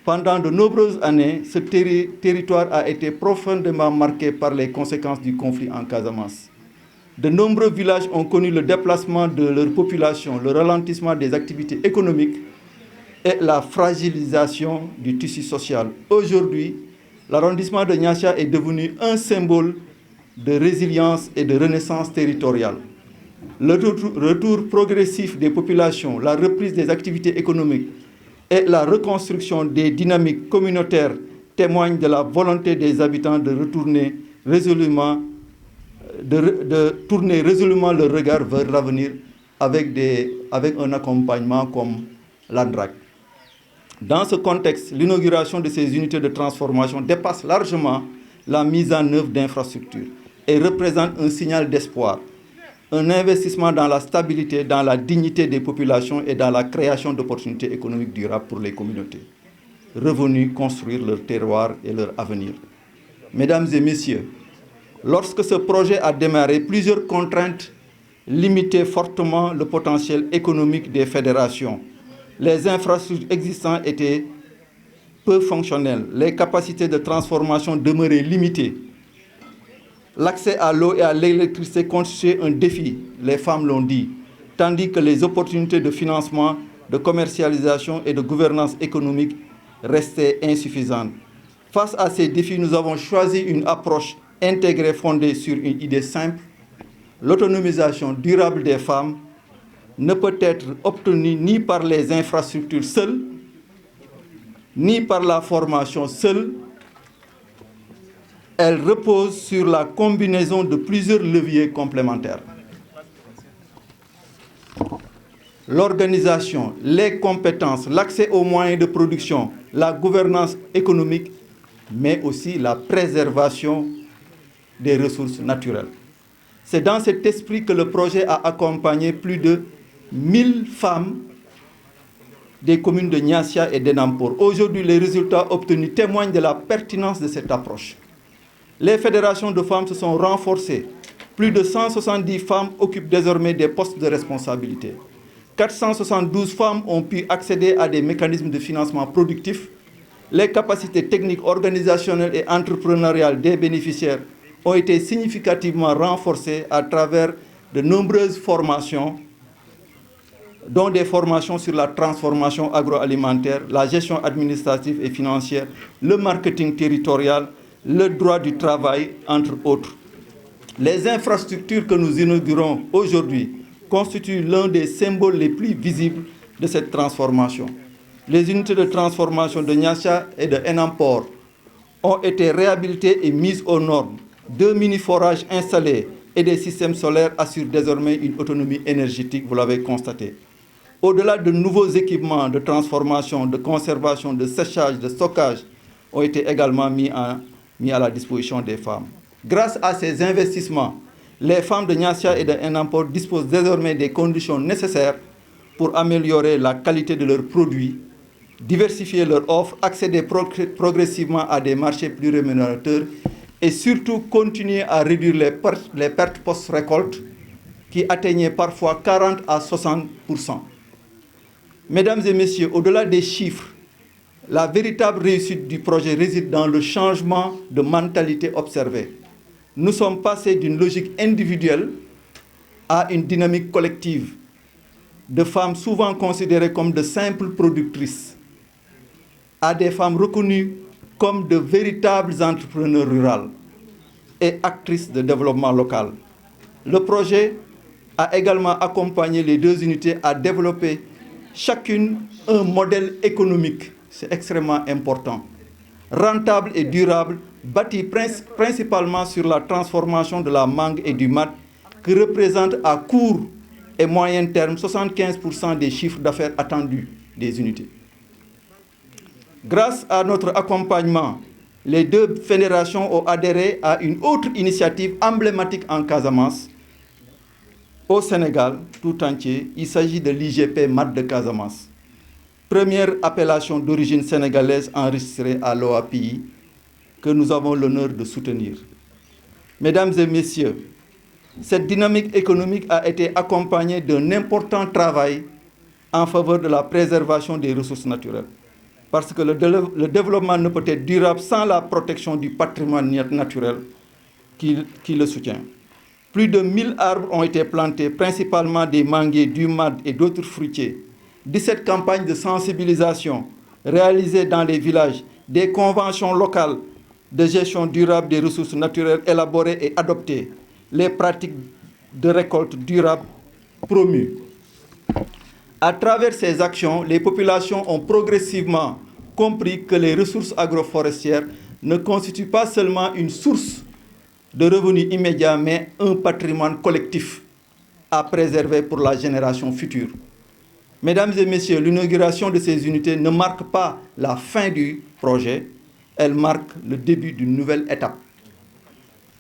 Pendant de nombreuses années, ce territoire a été profondément marqué par les conséquences du conflit en Casamance. De nombreux villages ont connu le déplacement de leur population, le ralentissement des activités économiques et la fragilisation du tissu social. Aujourd'hui, l'arrondissement de Niassia est devenu un symbole de résilience et de renaissance territoriale. Le retour progressif des populations, la reprise des activités économiques et la reconstruction des dynamiques communautaires témoignent de la volonté des habitants de retourner résolument, de tourner résolument le regard vers l'avenir avec un accompagnement comme l'ANDRAC. Dans ce contexte, l'inauguration de ces unités de transformation dépasse largement la mise en œuvre d'infrastructures et représente un signal d'espoir, un investissement dans la stabilité, dans la dignité des populations et dans la création d'opportunités économiques durables pour les communautés, revenues construire leur terroir et leur avenir. Mesdames et messieurs, lorsque ce projet a démarré, plusieurs contraintes limitaient fortement le potentiel économique des fédérations. Les infrastructures existantes étaient peu fonctionnelles, les capacités de transformation demeuraient limitées. L'accès à l'eau et à l'électricité constituait un défi, les femmes l'ont dit, tandis que les opportunités de financement, de commercialisation et de gouvernance économique restaient insuffisantes. Face à ces défis, nous avons choisi une approche intégrée fondée sur une idée simple. L'autonomisation durable des femmes ne peut être obtenue ni par les infrastructures seules, ni par la formation seule. Elle repose sur la combinaison de plusieurs leviers complémentaires. L'organisation, les compétences, l'accès aux moyens de production, la gouvernance économique, mais aussi la préservation des ressources naturelles. C'est dans cet esprit que le projet a accompagné plus de 1000 femmes des communes de Niassia et d'Enampor. Aujourd'hui, les résultats obtenus témoignent de la pertinence de cette approche. Les fédérations de femmes se sont renforcées. Plus de 170 femmes occupent désormais des postes de responsabilité. 472 femmes ont pu accéder à des mécanismes de financement productifs. Les capacités techniques, organisationnelles et entrepreneuriales des bénéficiaires ont été significativement renforcées à travers de nombreuses formations, dont des formations sur la transformation agroalimentaire, la gestion administrative et financière, le marketing territorial, le droit du travail, entre autres. Les infrastructures que nous inaugurons aujourd'hui constituent l'un des symboles les plus visibles de cette transformation. Les unités de transformation de Niassia et de Enampor ont été réhabilitées et mises aux normes. 2 mini-forages installés et des systèmes solaires assurent désormais une autonomie énergétique, vous l'avez constaté. Au-delà de nouveaux équipements de transformation, de conservation, de séchage, de stockage ont été également mis à la disposition des femmes. Grâce à ces investissements, les femmes de Niassia et de Enampor disposent désormais des conditions nécessaires pour améliorer la qualité de leurs produits, diversifier leurs offres, accéder progressivement à des marchés plus rémunérateurs et surtout continuer à réduire les pertes post-récolte qui atteignaient parfois 40 à 60%. Mesdames et messieurs, au-delà des chiffres, la véritable réussite du projet réside dans le changement de mentalité observé. Nous sommes passés d'une logique individuelle à une dynamique collective, de femmes souvent considérées comme de simples productrices, à des femmes reconnues comme de véritables entrepreneurs ruraux et actrices de développement local. Le projet a également accompagné les 2 unités à développer chacune un modèle économique, c'est extrêmement important, rentable et durable, bâti principalement sur la transformation de la mangue et du mat, qui représente à court et moyen terme 75% des chiffres d'affaires attendus des unités. Grâce à notre accompagnement, les 2 fédérations ont adhéré à une autre initiative emblématique en Casamance, au Sénégal tout entier. Il s'agit de l'IGP MAT de Casamance, première appellation d'origine sénégalaise enregistrée à l'OAPI, que nous avons l'honneur de soutenir. Mesdames et messieurs, cette dynamique économique a été accompagnée d'un important travail en faveur de la préservation des ressources naturelles. Parce que le développement ne peut être durable sans la protection du patrimoine naturel qui le soutient. Plus de 1000 arbres ont été plantés, principalement des manguiers, du mad et d'autres fruitiers. 17 campagnes de sensibilisation réalisées dans les villages, des conventions locales de gestion durable des ressources naturelles élaborées et adoptées, les pratiques de récolte durable promues. À travers ces actions, les populations ont progressivement compris que les ressources agroforestières ne constituent pas seulement une source de revenus immédiats, mais un patrimoine collectif à préserver pour la génération future. Mesdames et messieurs, l'inauguration de ces unités ne marque pas la fin du projet, elle marque le début d'une nouvelle étape.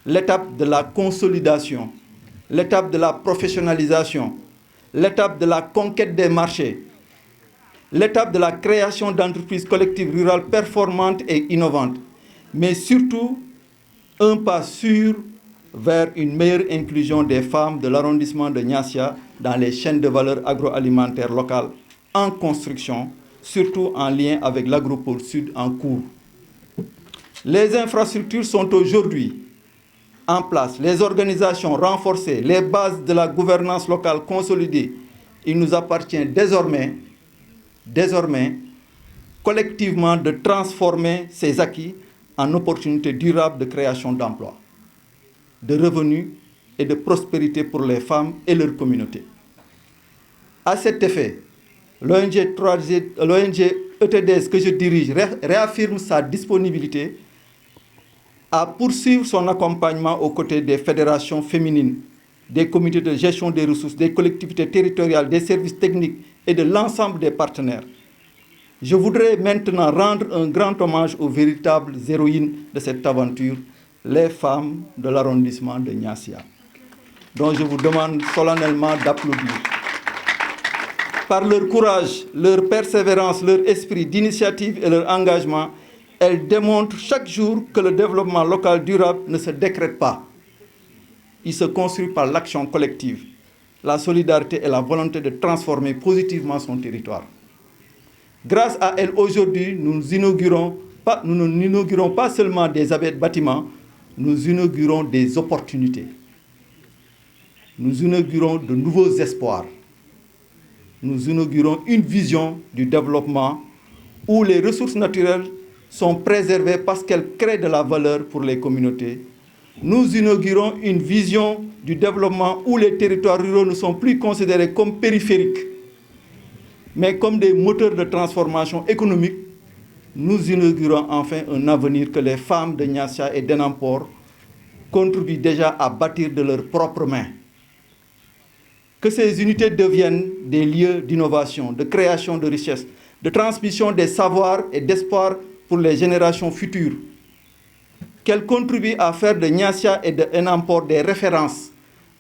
L'étape de la consolidation, l'étape de la professionnalisation, l'étape de la conquête des marchés, l'étape de la création d'entreprises collectives rurales performantes et innovantes, mais surtout un pas sûr vers une meilleure inclusion des femmes de l'arrondissement de Niassia dans les chaînes de valeur agroalimentaire locales en construction, surtout en lien avec l'Agropole Sud en cours. Les infrastructures sont aujourd'hui en place, les organisations renforcées, les bases de la gouvernance locale consolidées. Il nous appartient désormais, collectivement, de transformer ces acquis en opportunités durables de création d'emplois, de revenus et de prospérité pour les femmes et leurs communautés. À cet effet, l'ONG ETDS que je dirige réaffirme sa disponibilité à poursuivre son accompagnement aux côtés des fédérations féminines, des comités de gestion des ressources, des collectivités territoriales, des services techniques et de l'ensemble des partenaires. Je voudrais maintenant rendre un grand hommage aux véritables héroïnes de cette aventure, les femmes de l'arrondissement de Niassia, dont je vous demande solennellement d'applaudir. Par leur courage, leur persévérance, leur esprit d'initiative et leur engagement, elles démontrent chaque jour que le développement local durable ne se décrète pas. Il se construit par l'action collective, la solidarité et la volonté de transformer positivement son territoire. Grâce à elles, aujourd'hui, nous n'inaugurons pas seulement des bâtiments, nous inaugurons des opportunités. Nous inaugurons de nouveaux espoirs. Nous inaugurons une vision du développement où les ressources naturelles sont préservées parce qu'elles créent de la valeur pour les communautés. Nous inaugurons une vision du développement où les territoires ruraux ne sont plus considérés comme périphériques, mais comme des moteurs de transformation économique. Nous inaugurons enfin un avenir que les femmes de Niassia et d'Enampor contribuent déjà à bâtir de leurs propres mains. Que ces unités deviennent des lieux d'innovation, de création de richesses, de transmission des savoirs et d'espoir pour les générations futures. Qu'elles contribuent à faire de Niassia et d'Enampor des références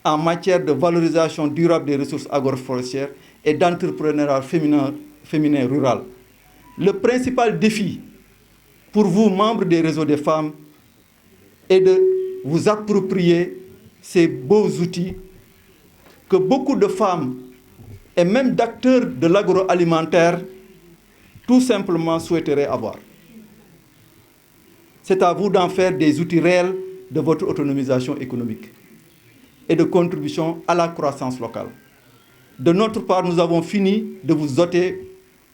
en matière de valorisation durable des ressources agroforestières et d'entrepreneuriat féminin rural. Le principal défi pour vous, membres des réseaux des femmes, est de vous approprier ces beaux outils que beaucoup de femmes et même d'acteurs de l'agroalimentaire tout simplement souhaiteraient avoir. C'est à vous d'en faire des outils réels de votre autonomisation économique et de contribution à la croissance locale. De notre part, nous avons fini de vous doter,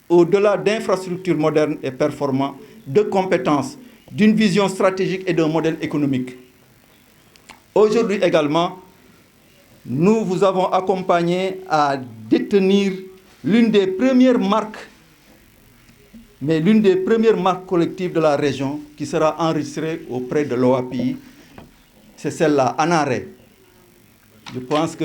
au-delà d'infrastructures modernes et performantes, de compétences, d'une vision stratégique et d'un modèle économique. Aujourd'hui également, nous vous avons accompagné à détenir l'une des premières marques collectives de la région qui sera enregistrée auprès de l'OAPI. C'est celle-là, Anare. Je pense que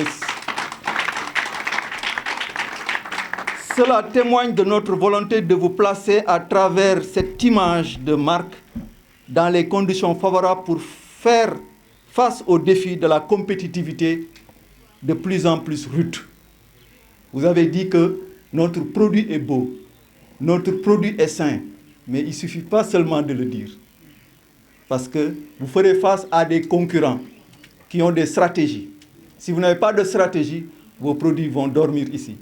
cela témoigne de notre volonté de vous placer à travers cette image de marque dans les conditions favorables pour faire face aux défis de la compétitivité de plus en plus rude. Vous avez dit que notre produit est beau, notre produit est sain, mais il ne suffit pas seulement de le dire. Parce que vous ferez face à des concurrents qui ont des stratégies. Si vous n'avez pas de stratégie, vos produits vont dormir ici.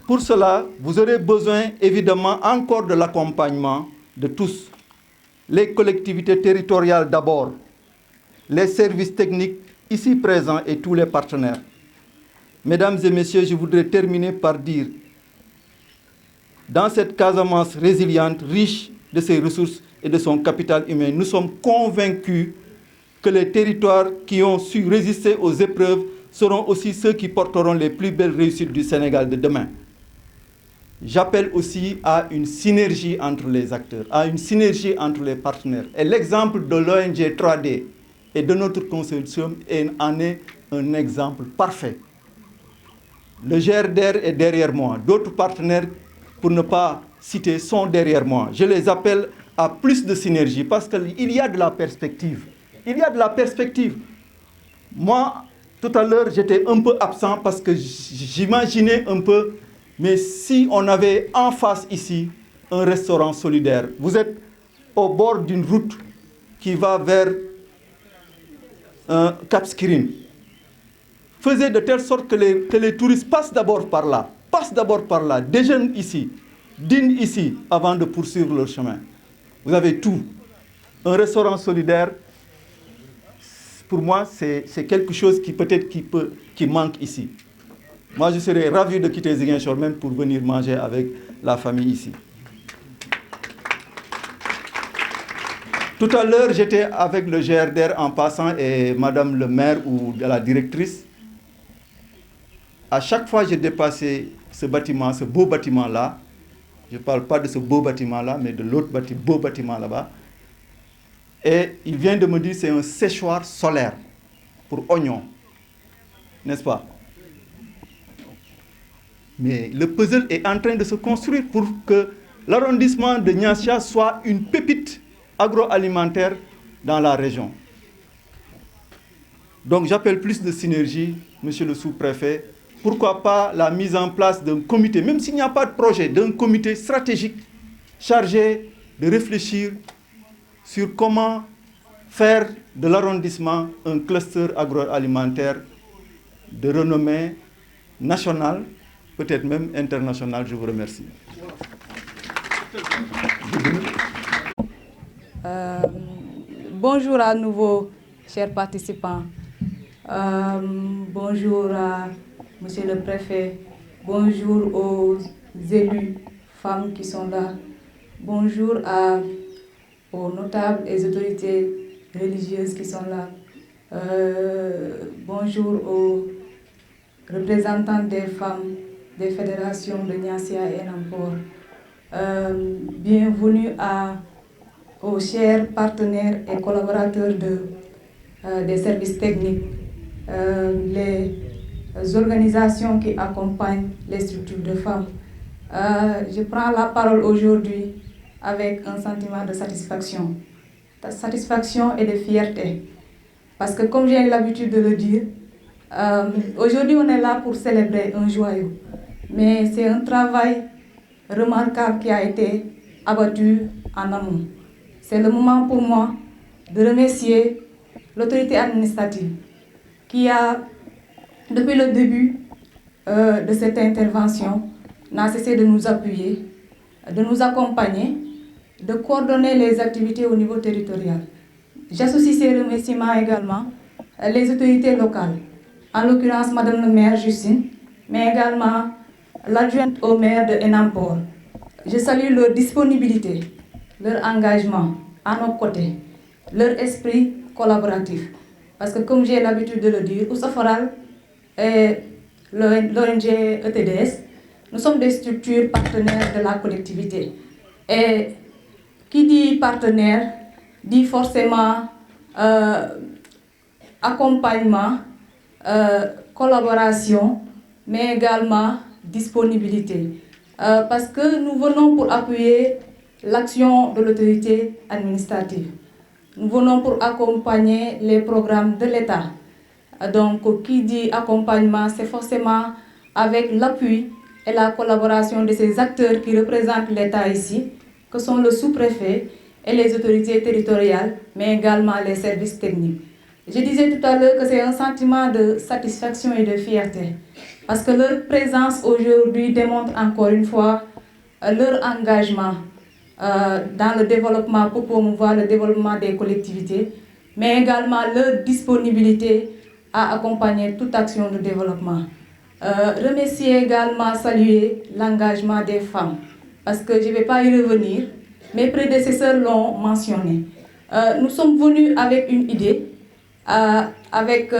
Pour cela, vous aurez besoin évidemment encore de l'accompagnement de tous. Les collectivités territoriales d'abord, les services techniques ici présents et tous les partenaires. Mesdames et messieurs, je voudrais terminer par dire dans cette Casamance résiliente, riche de ses ressources et de son capital humain. Nous sommes convaincus que les territoires qui ont su résister aux épreuves seront aussi ceux qui porteront les plus belles réussites du Sénégal de demain. J'appelle aussi à une synergie entre les acteurs, à une synergie entre les partenaires. Et l'exemple de l'ONG 3D et de notre consortium en est un exemple parfait. Le GRDR est derrière moi. D'autres partenaires, pour ne pas citer, sont derrière moi. Je les appelle à plus de synergie parce qu'il y a de la perspective. Il y a de la perspective. Moi, tout à l'heure, j'étais un peu absent parce que j'imaginais un peu, mais si on avait en face ici un restaurant solidaire, vous êtes au bord d'une route qui va vers Cap Skirring. Faisait de telle sorte que les touristes passent d'abord par là, déjeunent ici, dînent ici avant de poursuivre leur chemin. Vous avez tout. Un restaurant solidaire, pour moi, c'est quelque chose qui manque ici. Moi, je serais ravi de quitter Ziguinchor même pour venir manger avec la famille ici. Tout à l'heure, j'étais avec le GRDR en passant et Madame le maire ou la directrice. À chaque fois que j'ai dépassé ce bâtiment, ce beau bâtiment-là, je ne parle pas de ce beau bâtiment-là, mais de l'autre beau bâtiment là-bas, et il vient de me dire que c'est un séchoir solaire pour oignons, n'est-ce pas? Mais le puzzle est en train de se construire pour que l'arrondissement de Niassia soit une pépite agroalimentaire dans la région. Donc j'appelle plus de synergie, monsieur le sous-préfet. Pourquoi pas la mise en place d'un comité, même s'il n'y a pas de projet, d'un comité stratégique chargé de réfléchir sur comment faire de l'arrondissement un cluster agroalimentaire de renommée nationale, peut-être même internationale. Je vous remercie. Bonjour à nouveau, chers participants. Bonjour à monsieur le préfet. Bonjour aux élus, femmes qui sont là. Bonjour aux notables et autorités religieuses qui sont là. Bonjour aux représentants des femmes des fédérations de Niassia et Nampor. Bienvenue aux chers partenaires et collaborateurs des services techniques, les organisations qui accompagnent les structures de femmes. Je prends la parole aujourd'hui avec un sentiment de satisfaction et de fierté. Parce que comme j'ai l'habitude de le dire, aujourd'hui on est là pour célébrer un joyau. Mais c'est un travail remarquable qui a été abattu en amont. C'est le moment pour moi de remercier l'autorité administrative qui a, depuis le début de cette intervention, n'a cessé de nous appuyer, de nous accompagner, de coordonner les activités au niveau territorial. J'associe ces remerciements également les autorités locales, en l'occurrence Madame le maire Justine, mais également l'adjointe au maire de Enampor. Je salue leur disponibilité, leur engagement à nos côtés, leur esprit collaboratif. Parce que comme j'ai l'habitude de le dire, Ousaforal et l'ONG ETDS, nous sommes des structures partenaires de la collectivité. Et qui dit partenaire dit forcément accompagnement, collaboration, mais également disponibilité. Parce que nous venons pour appuyer l'action de l'autorité administrative. Nous venons pour accompagner les programmes de l'État. Donc, qui dit accompagnement, c'est forcément avec l'appui et la collaboration de ces acteurs qui représentent l'État ici, que sont le sous-préfet et les autorités territoriales, mais également les services techniques. Je disais tout à l'heure que c'est un sentiment de satisfaction et de fierté, parce que leur présence aujourd'hui démontre encore une fois leur engagement dans le développement pour promouvoir le développement des collectivités, mais également leur disponibilité à accompagner toute action de développement. Remercier également, saluer l'engagement des femmes. parce que je ne vais pas y revenir. Mes prédécesseurs l'ont mentionné. Nous sommes venus avec une idée, avec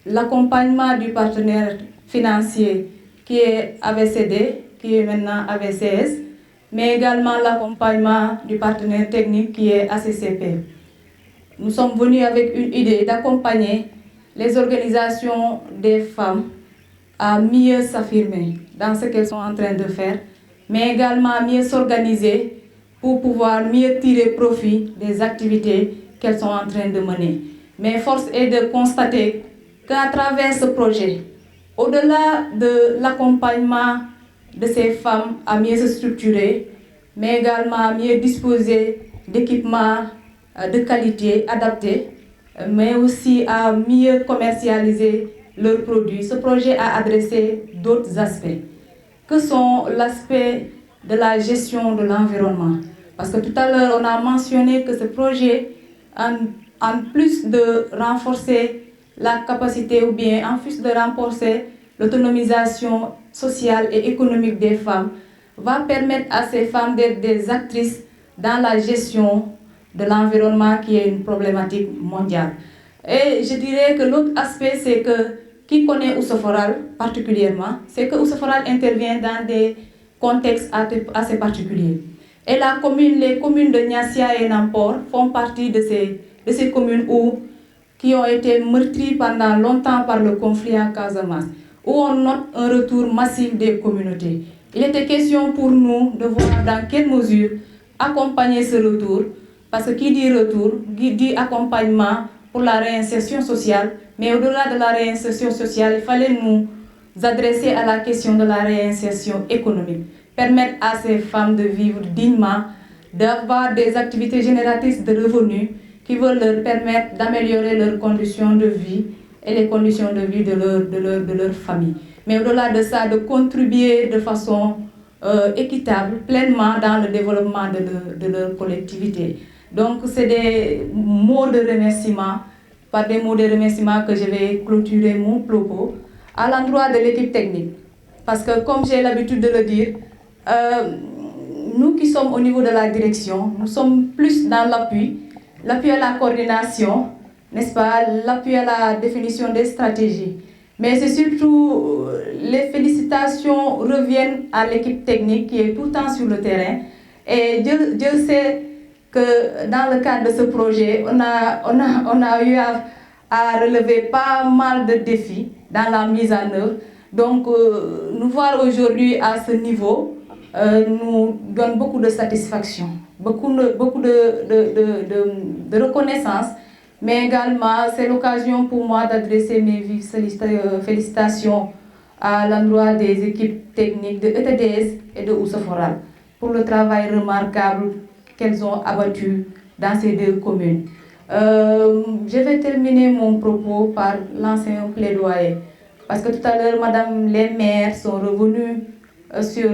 l'accompagnement du partenaire financier qui est AVCD, qui est maintenant AVCS, mais également l'accompagnement du partenaire technique qui est ACCP. Nous sommes venus avec une idée d'accompagner les organisations des femmes à mieux s'affirmer dans ce qu'elles sont en train de faire, mais également à mieux s'organiser pour pouvoir mieux tirer profit des activités qu'elles sont en train de mener. Mais force est de constater qu'à travers ce projet, au-delà de l'accompagnement de ces femmes à mieux se structurer, mais également à mieux disposer d'équipements de qualité adaptés, mais aussi à mieux commercialiser leurs produits. Ce projet a adressé d'autres aspects, que sont l'aspect de la gestion de l'environnement. Parce que tout à l'heure, on a mentionné que ce projet, en plus de renforcer la capacité ou bien en plus de renforcer l'autonomisation sociale et économique des femmes, va permettre à ces femmes d'être des actrices dans la gestion de l'environnement qui est une problématique mondiale. Et je dirais que l'autre aspect, c'est que qui connaît Ousoforal particulièrement, c'est que Ousoforal intervient dans des contextes assez particuliers. Et les communes de Niassia et Nampor font partie de ces communes qui ont été meurtries pendant longtemps par le conflit en Casamance, où on note un retour massif des communautés. Il était question pour nous de voir dans quelle mesure accompagner ce retour, parce que qui dit retour, dit accompagnement pour la réinsertion sociale, mais au-delà de la réinsertion sociale, il fallait nous adresser à la question de la réinsertion économique, permettre à ces femmes de vivre dignement, d'avoir des activités génératrices de revenus qui vont leur permettre d'améliorer leurs conditions de vie et les conditions de vie de leur famille. Mais au-delà de ça, de contribuer de façon équitable, pleinement dans le développement de leur collectivité. Donc c'est des mots de remerciement, par des mots de remerciement que je vais clôturer mon propos à l'endroit de l'équipe technique. Parce que comme j'ai l'habitude de le dire, nous qui sommes au niveau de la direction, nous sommes plus dans l'appui à la coordination, n'est-ce pas, l'appui à la définition des stratégies. Mais c'est surtout, les félicitations reviennent à l'équipe technique qui est tout le temps sur le terrain. Et Dieu sait que dans le cadre de ce projet, on a eu à relever pas mal de défis dans la mise en œuvre. Donc, nous voir aujourd'hui à ce niveau nous donne beaucoup de satisfaction, beaucoup de reconnaissance, mais également c'est l'occasion pour moi d'adresser mes vives félicitations à l'endroit des équipes techniques de ETDS et de Ousoforal pour le travail remarquable qu'elles ont abattu dans ces deux communes. Je vais terminer mon propos par lancer un plaidoyer, parce que tout à l'heure, madame, les maires sont revenus sur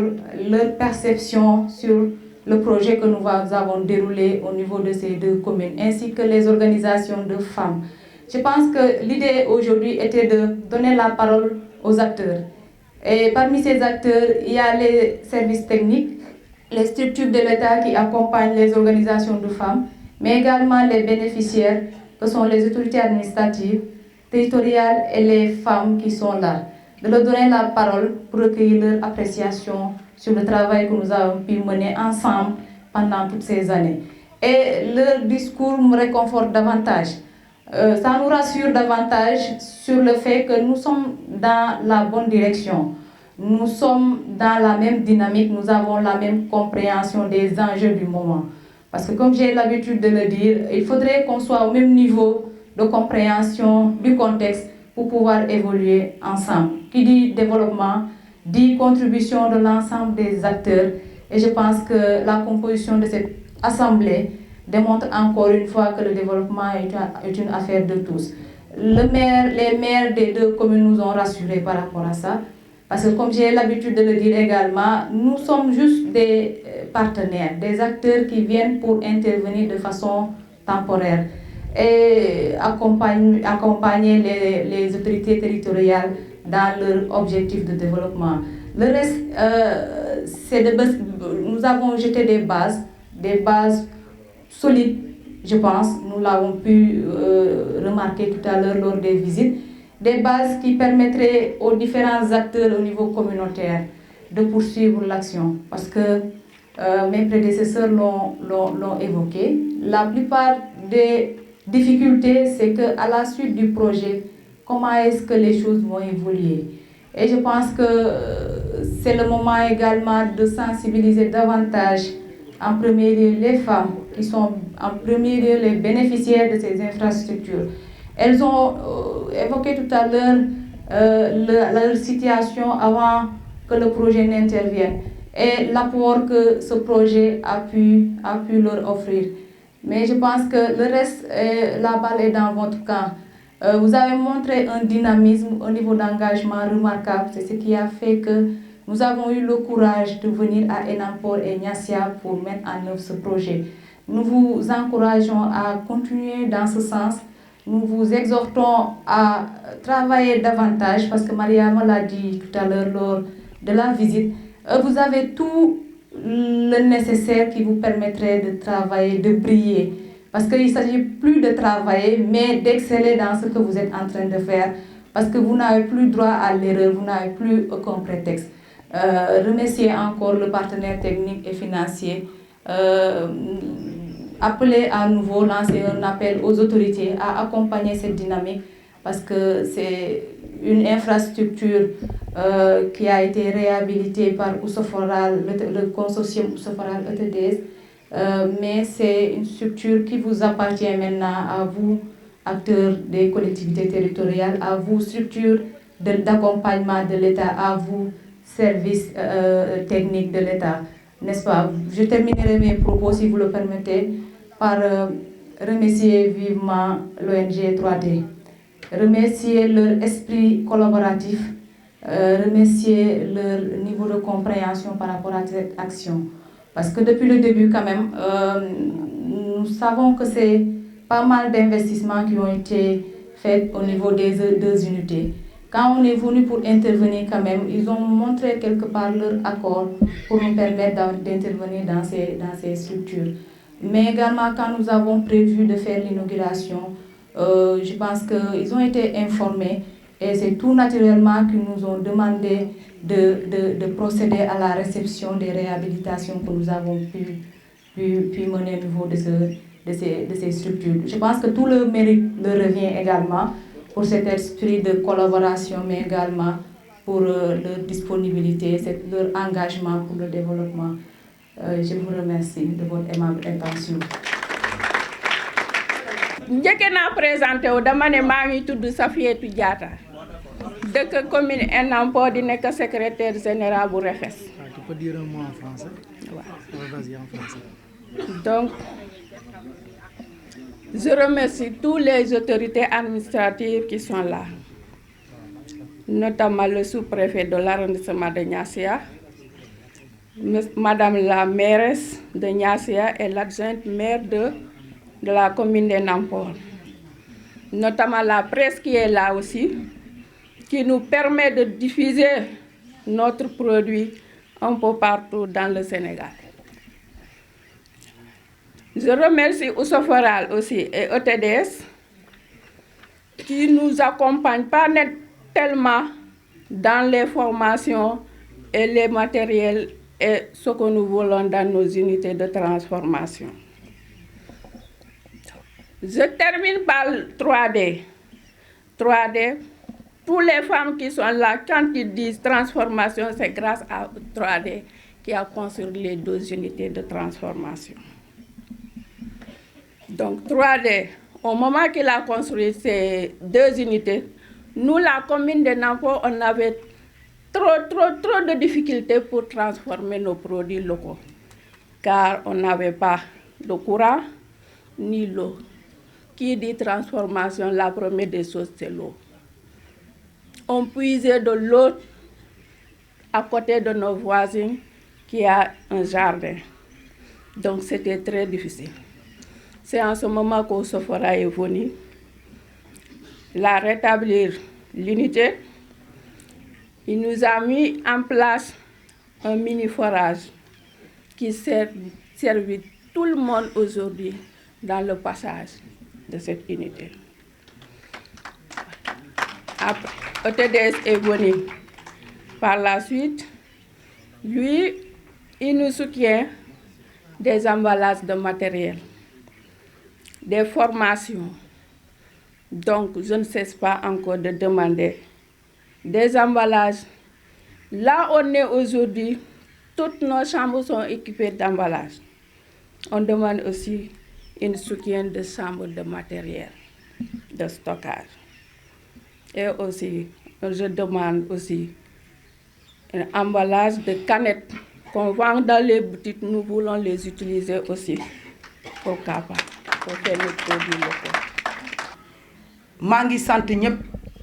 leur perception sur le projet que nous avons déroulé au niveau de ces deux communes, ainsi que les organisations de femmes. Je pense que l'idée aujourd'hui était de donner la parole aux acteurs. Et parmi ces acteurs, il y a les services techniques, les structures de l'État qui accompagnent les organisations de femmes, mais également les bénéficiaires, que sont les autorités administratives, territoriales et les femmes qui sont là. De leur donner la parole pour recueillir leur appréciation sur le travail que nous avons pu mener ensemble pendant toutes ces années. Et leur discours me réconforte davantage. Ça nous rassure davantage sur le fait que nous sommes dans la bonne direction. Nous sommes dans la même dynamique, nous avons la même compréhension des enjeux du moment. Parce que comme j'ai l'habitude de le dire, il faudrait qu'on soit au même niveau de compréhension du contexte pour pouvoir évoluer ensemble. Qui dit développement, dit contribution de l'ensemble des acteurs. Et je pense que la composition de cette assemblée démontre encore une fois que le développement est une affaire de tous. Les maires des deux communes nous ont rassurés par rapport à ça. Parce que comme j'ai l'habitude de le dire également, nous sommes juste des partenaires, des acteurs qui viennent pour intervenir de façon temporaire et accompagner les autorités territoriales dans leur objectif de développement. Le reste, nous avons jeté des bases solides, je pense. Nous l'avons pu remarquer tout à l'heure lors des visites. Des bases qui permettraient aux différents acteurs au niveau communautaire de poursuivre l'action. Parce que mes prédécesseurs l'ont évoqué. La plupart des difficultés, c'est qu'à la suite du projet, comment est-ce que les choses vont évoluer. Et je pense que c'est le moment également de sensibiliser davantage, en premier lieu, les femmes, qui sont en premier lieu les bénéficiaires de ces infrastructures. Elles ont évoqué tout à l'heure leur situation avant que le projet n'intervienne et l'apport que ce projet a pu leur offrir. Mais je pense que le reste, la balle est dans votre camp. Vous avez montré un dynamisme, un niveau d'engagement remarquable. C'est ce qui a fait que nous avons eu le courage de venir à Enampor et Niassia pour mettre en œuvre ce projet. Nous vous encourageons à continuer dans ce sens. Nous vous exhortons à travailler davantage parce que Mariama l'a dit tout à l'heure lors de la visite. Vous avez tout le nécessaire qui vous permettrait de travailler, de briller. Parce qu'il ne s'agit plus de travailler, mais d'exceller dans ce que vous êtes en train de faire. Parce que vous n'avez plus droit à l'erreur, vous n'avez plus aucun prétexte. Remercier encore le partenaire technique et financier. Appeler à nouveau, lancer un appel aux autorités à accompagner cette dynamique. Parce que c'est une infrastructure qui a été réhabilitée par Oussoforal, le consortium Oussoforal ETDS. Mais c'est une structure qui vous appartient maintenant à vous, acteurs des collectivités territoriales, à vous, structures d'accompagnement de l'État, à vous, services techniques de l'État. N'est-ce pas? Je terminerai mes propos, si vous le permettez, par remercier vivement l'ONG 3D, remercier leur esprit collaboratif, remercier leur niveau de compréhension par rapport à cette action. Parce que depuis le début, quand même, nous savons que c'est pas mal d'investissements qui ont été faits au niveau des deux unités. Quand on est venu pour intervenir, quand même, ils ont montré quelque part leur accord pour nous permettre d'intervenir dans ces structures. Mais également, quand nous avons prévu de faire l'inauguration, je pense qu'ils ont été informés et c'est tout naturellement qu'ils nous ont demandé de procéder à la réception des réhabilitations que nous avons pu mener au niveau de ces structures. Je pense que tout le mérite leur revient également pour cet esprit de collaboration, mais également pour leur disponibilité, leur engagement pour le développement. Je vous remercie de votre aimable attention. njëkk naa présenté wu dama ne maa ngi tudd Safietou Diatta dëkk commune Enampor di nekk secrétaire général bu REFES. Tu peux dire un mot en français? Ouais. Vas-y en français. Donc, je remercie toutes les autorités administratives qui sont là, notamment le sous-préfet de l'arrondissement de Niassia, Madame la mairesse de Niassia et l'adjointe maire de la commune d'Enampor, notamment la presse qui est là aussi, qui nous permet de diffuser notre produit un peu partout dans le Sénégal. Je remercie Oussoforal aussi et ETDS qui nous accompagnent pas tellement dans les formations et les matériels et ce que nous voulons dans nos unités de transformation. Je termine par 3D. 3D, toutes les femmes qui sont là, quand ils disent transformation, c'est grâce à 3D qui a construit les deux unités de transformation. Donc 3D, au moment qu'il a construit ces deux unités, nous, la commune d'Enampor, on avait trop de difficultés pour transformer nos produits locaux, car on n'avait pas de courant ni l'eau. Qui dit transformation, la première des choses, c'est l'eau. On puisait de l'eau à côté de nos voisins qui a un jardin. Donc c'était très difficile. C'est en ce moment qu'Oussoforal est venu, la rétablir l'unité. Il nous a mis en place un mini-forage qui servit tout le monde aujourd'hui dans le passage de cette unité. Après, ETDS est venu par la suite. Lui, il nous soutient des emballages de matériel, des formations. Donc, je ne cesse pas encore de demander des emballages. Là, on est aujourd'hui, toutes nos chambres sont équipées d'emballages. On demande aussi un soutien de chambres de matériel, de stockage. Et aussi, je demande aussi un emballage de canettes qu'on vend dans les boutiques. Nous voulons les utiliser aussi pour faire nos produits locaux. maa ngi sant ñëpp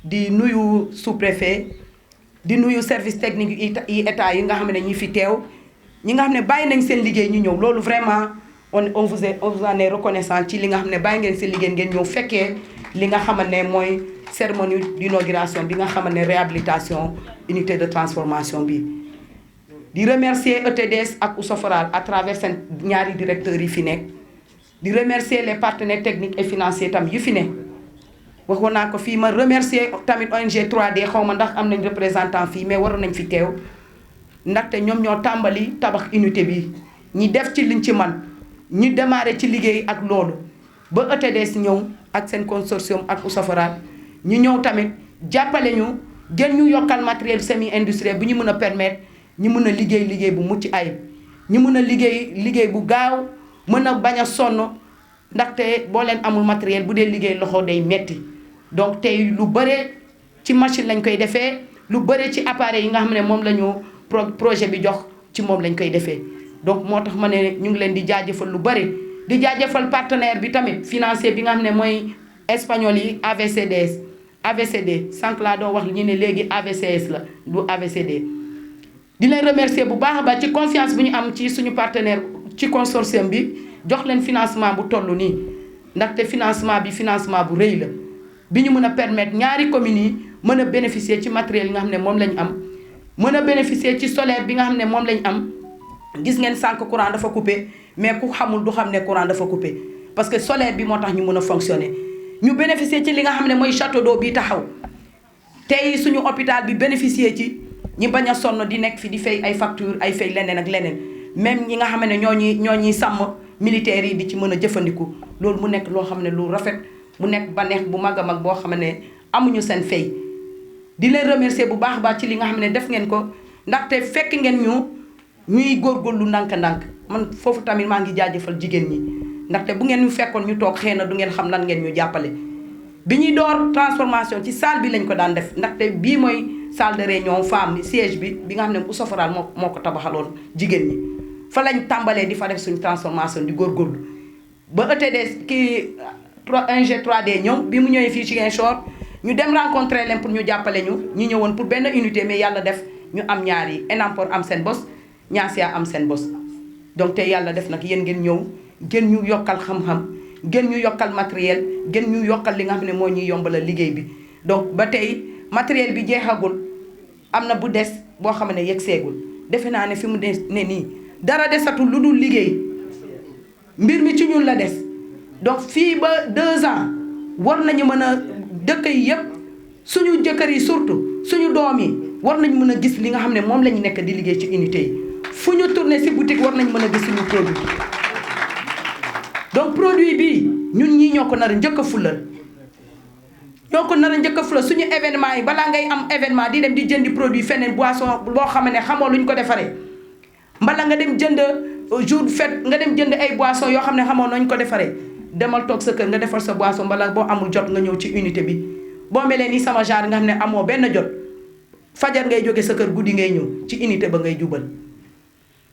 di nuyu sous-préfet di nuyu service technique yi état yi nga xam ne ñi fi teew ñi nga xam ne bàyyi nañ seen liggéey ñu ñëw loolu vraiment on vous en est reconnaissant ci li nga xam ne bàyyi ngeen seen liggéey ngeen ñëw fekkee li nga xam ne mooy cérémonie d'inauguration bi nga xam ne réhabilitation unité de transformation bi. di remercier ETDS ak Ousoforal à travers seen ñaari directeurs yi fi nekk di remercier les partenaires techniques et financiers tam yu fi nekk. waxoon naa ko fii ma remercier tamit ONG 3D xaw ma ndax am nañ représentant fii mais waroon nañ fi teew ndaxte ñoom ñoo tàmbali tabax unité bi ñi def ci liñ ci man ñu démarré ci liggéey ak loolu ba ETDS ñëw ak seen consortium ak Ousoforal ñu ñëw tamit jàppale ñu gën ñu yokkal matériel semi industriel bu ñu mën a permettre ñu mën a liggéey bu mucc ayib ñu mën a liggéey bu gaaw mën a bañ a sonn ndaxte boo leen amul matériel bu dee liggéey loxo day metti donc tey lu bëre ci machine lañ koy defee lu bëre ci appareil yi nga xam ne moom la ñu projet bi jox ci moom lañ koy defee donc moo tax ma ne ñu ngi leen di jaajëfal lu bëri di jaajëfal partenaire bi tamit financier bi nga xam ne mooy espagnol yi AVCD sànq laa doo wax ñu ne léegi AVCS la du AVCD di leen remercier bu baax a baax ci confiance bu ñu am ci suñu partenaire ci consortium bi jox leen financement bu toll nii ndaxte financement bu rëy la bi ñu mën a permettre ñaari communes yi mën a bénéficier ci matériel yi nga xam ne moom lañ am mën a bénéficier ci solaire bi nga xam ne moom lañ am gis ngeen sànq courant dafa coupé mais ku xamul du xam ne courant dafa coupé parce que solaire bi moo tax ñu mën a fonctionner ñu bénéficier ci li nga xam ne mooy château d'eau bi taxaw tey suñu hôpital bi bénéficier ci ñi bañ a sonn di nekk fi di fay ay facture ay fay leneen ak leneen même ñi nga xam ne ñoo ñuy sàmm militaires yi di ci mën a jëfandiku loolu mu nekk loo xam ne lu rafet mu nekk baneex bu mag a mag boo xam ne amuñu seen fay di leen remercier bu baax a baax ci li nga xam ne def ngeen ko ndaxte fekk ngeen ñuy góorgóorlu ndànk-ndànk man foofu tamit maa ngi jaajëfal jigéen ñi ndaxte bu ngeen ñu fekkoon ñu toog xëy na du ngeen xam lan ngeen ñu jàppale bi ñuy door transformation ci salle bi lañ ko daan def ndaxte bii mooy salle de réunion femme siège bi nga xam ne Ousoforal moo ko tabaxaloon jigéen ñi fa lañ tàmbalee di fa def suñu transformation di góorgóorlu ba ETDS ONG 3D ñëw bi mu ñëwee fii ci Ziguinchor ñu dem rencontrer leen pour ñu jàppale ñu ñëwoon pour benn unité mais yàlla def ñu am ñaari Enampor am seen bos Niassia am seen bos donc te yàlla def nag yéen ngeen ñëw gën ñu yokkal xam-xam gën ñu yokkal matériel gën ñu yokkal li nga xam ne moo ñuy yombalal liggéey bi donc ba tey matériel bi jeexagul am na bu des boo xam ne yegg seegul defe naa ne fi mu ne nii dara desatul lu dul liggéey mbir mi ci ñun la des donc fii ba 2 ans war nañu mën a dëkk yi yëpp suñu jëkkër yi surtout suñu doom yi war nañu mën a gis li nga xam ne moom la ñu nekk di liggéey ci unité yi fu ñu tourné si boutique war nañu mën a gis suñu produit donc produit bi ñun ñii ñoo ko nar a njëkk a fulal suñu événement yi balaa ngay am événement di dem di jëndi produit feneen boisson boo xam ne xamoo luñ ko defaree mbala nga dem jënd jour fête nga dem jënd ay boisson yoo xam ne xamoo nañ ko defaree demal toog sa kër nga defar sa boisson mbala boo amul jot nga ñëw ci unité bi boo melee ni sama genre nga xam ne amoo benn jot fajar ngay jóge sa kër guddi ngay ñëw ci unité ba ngay jubal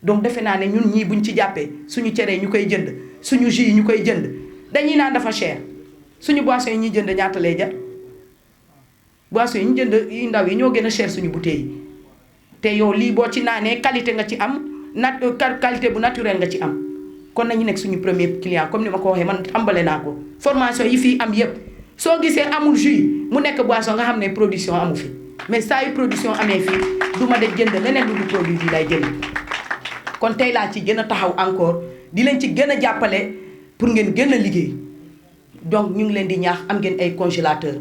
donc defe naa ne ñun ñii buñ ci jàppee suñu cere ñu koy jënd suñu jus yi ñu koy jënd dañuy naan dafa cher suñu boisson yi ñuy jënd ñaata lay jar boisson yi ñu jënd yu ndaw yi ñoo gën a cher suñu bouteille yi te yow lii boo ci naanee qualité nga ci am qualité bu naturel nga ci am kon nañu nekk suñu premier client comme ni ma ko waxee man tàmbale naa ko formation yi fii am yëpp soo gisee amul jus mu nekk boisson nga xam ne production amu fi mais saa yu production amee fii du ma de jënd leneen lu produit bi lay jënd kon tey laa ci gën a taxaw encore di leen ci gën a jàppale pour ngeen gën a liggéey donc ñu ngi leen di ñaax am ngeen ay congélateur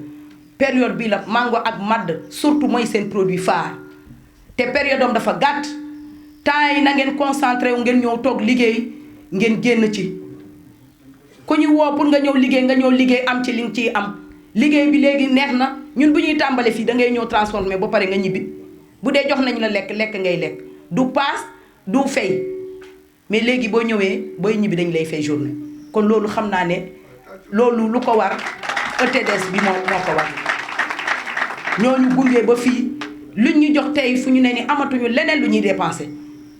période bii la mango ak madd surtout mooy seen produit phare te période am dafa gàtt temps yi na ngeen concentré wu ngeen ñëw toog liggéey ngeen génn ci ku ñu woo pour nga ñëw liggéey am ci li nga ciy am liggéey bi léegi neex na ñun bu ñuy tàmbale fii da ngay ñëw transformé ba pare nga ñibbi bu dee jox nañ la lekk ngay lekk du paas du fay mais léegi boo ñëwee booy ñibbi dañ lay fay journée kon loolu xam naa ne loolu lu ko war ETDS bi moo ko war ñooñu gunge ba fii lu ñu jox tey fu ñu ne ni amatuñu leneen lu ñuy dépensé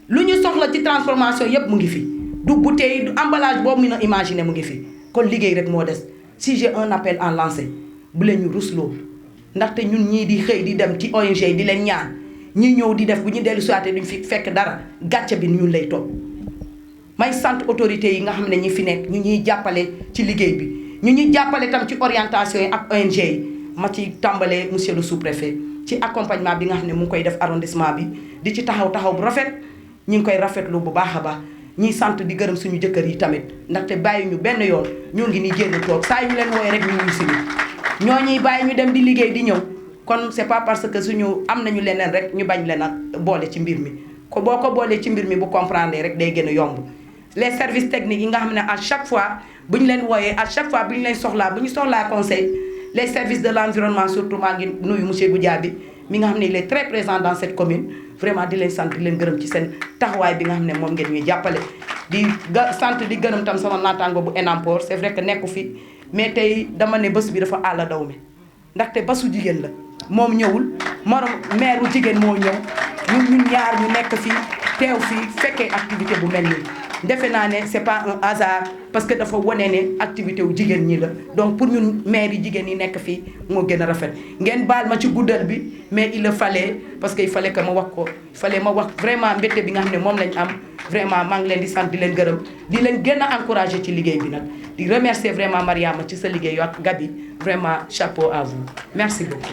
lu ñu soxla ci transformation yépp mu ngi fi du bouteille du emballage boobu mën a imaginer mu ngi fi kon liggéey rek moo des si j'ai un appel en lancé bu leen ñu rusloo ndaxte ñun ñii di xëy di dem ci ONG di leen ñaan ñi ñëw di def bu ñu dellu siwaatee duñ fi fekk dara gàcce bi ñun lay topp may sant autorités yi nga xam ne ñi fi nekk ñu ñuy jàppale ci liggéey bi ñu ñuy jàppale tam ci orientation yi ak ONG yi ma ci tàmbalee monsieur le sous-préfet ci accompagnement bi nga xam ne mu ngi koy def arrondissement bi di ci taxaw bu rafet ñi ngi koy rafetlu bu baax a baax ñiy sant di gërëm suñu jëkkër yi tamit ndaxte bàyyi ñu benn yoon ñoo ngi ni génn toog saa yu leen wooye rek ñu wuy suñu ñoo ñuy bàyyi ñu dem di liggéey di ñëw kon c'est pas parce que suñu am nañu leneen rek ñu bañ leen a boole ci mbir mi ko boo ko boolee ci mbir mi bu comprendre rek day gën a yomb les services techniques yi nga xam ne à chaque fois bu ñu leen wooyee à chaque fois bu ñu leen soxlaa bu ñu soxlaa conseil les services de l'environnement surtout maa ngi nuyu monsieur Goudiaby mi nga xam ne il est très présent dans cette commune vraiment di leen sant di leen gërëm ci seen taxawaay bi nga xam ne moom ngeen ñuy jàppale di sant di gërëm tam sama naataango bu Enampor c'est vrai que nekku fi mais tey dama ne bés bi dafa àll daw mi ndaxte bésu jigéen la moom ñëwul morom maire bu jigéen moo ñëw ñun ñaar ñu nekk fii teew fii fekkee activité bu mel nii defe naa ne c'est pas un hasard parce que dafa wane ne activité wu jigéen ñi la donc pour ñun maire yi jigéen yi nekk fii moo gën a rafet ngeen baal ma ci guddal bi mais il le fallait parce que il fallait que ma wax ko il fallait ma wax vraiment mbégte bi nga xam ne moom lañ am vraiment maa ngi leen di sant di leen gërëm di leen gën a encourager ci liggéey bi nag di remercier vraiment Mariama ci sa liggéey ak Gabi vraiment chapeau à vous merci beaucoup.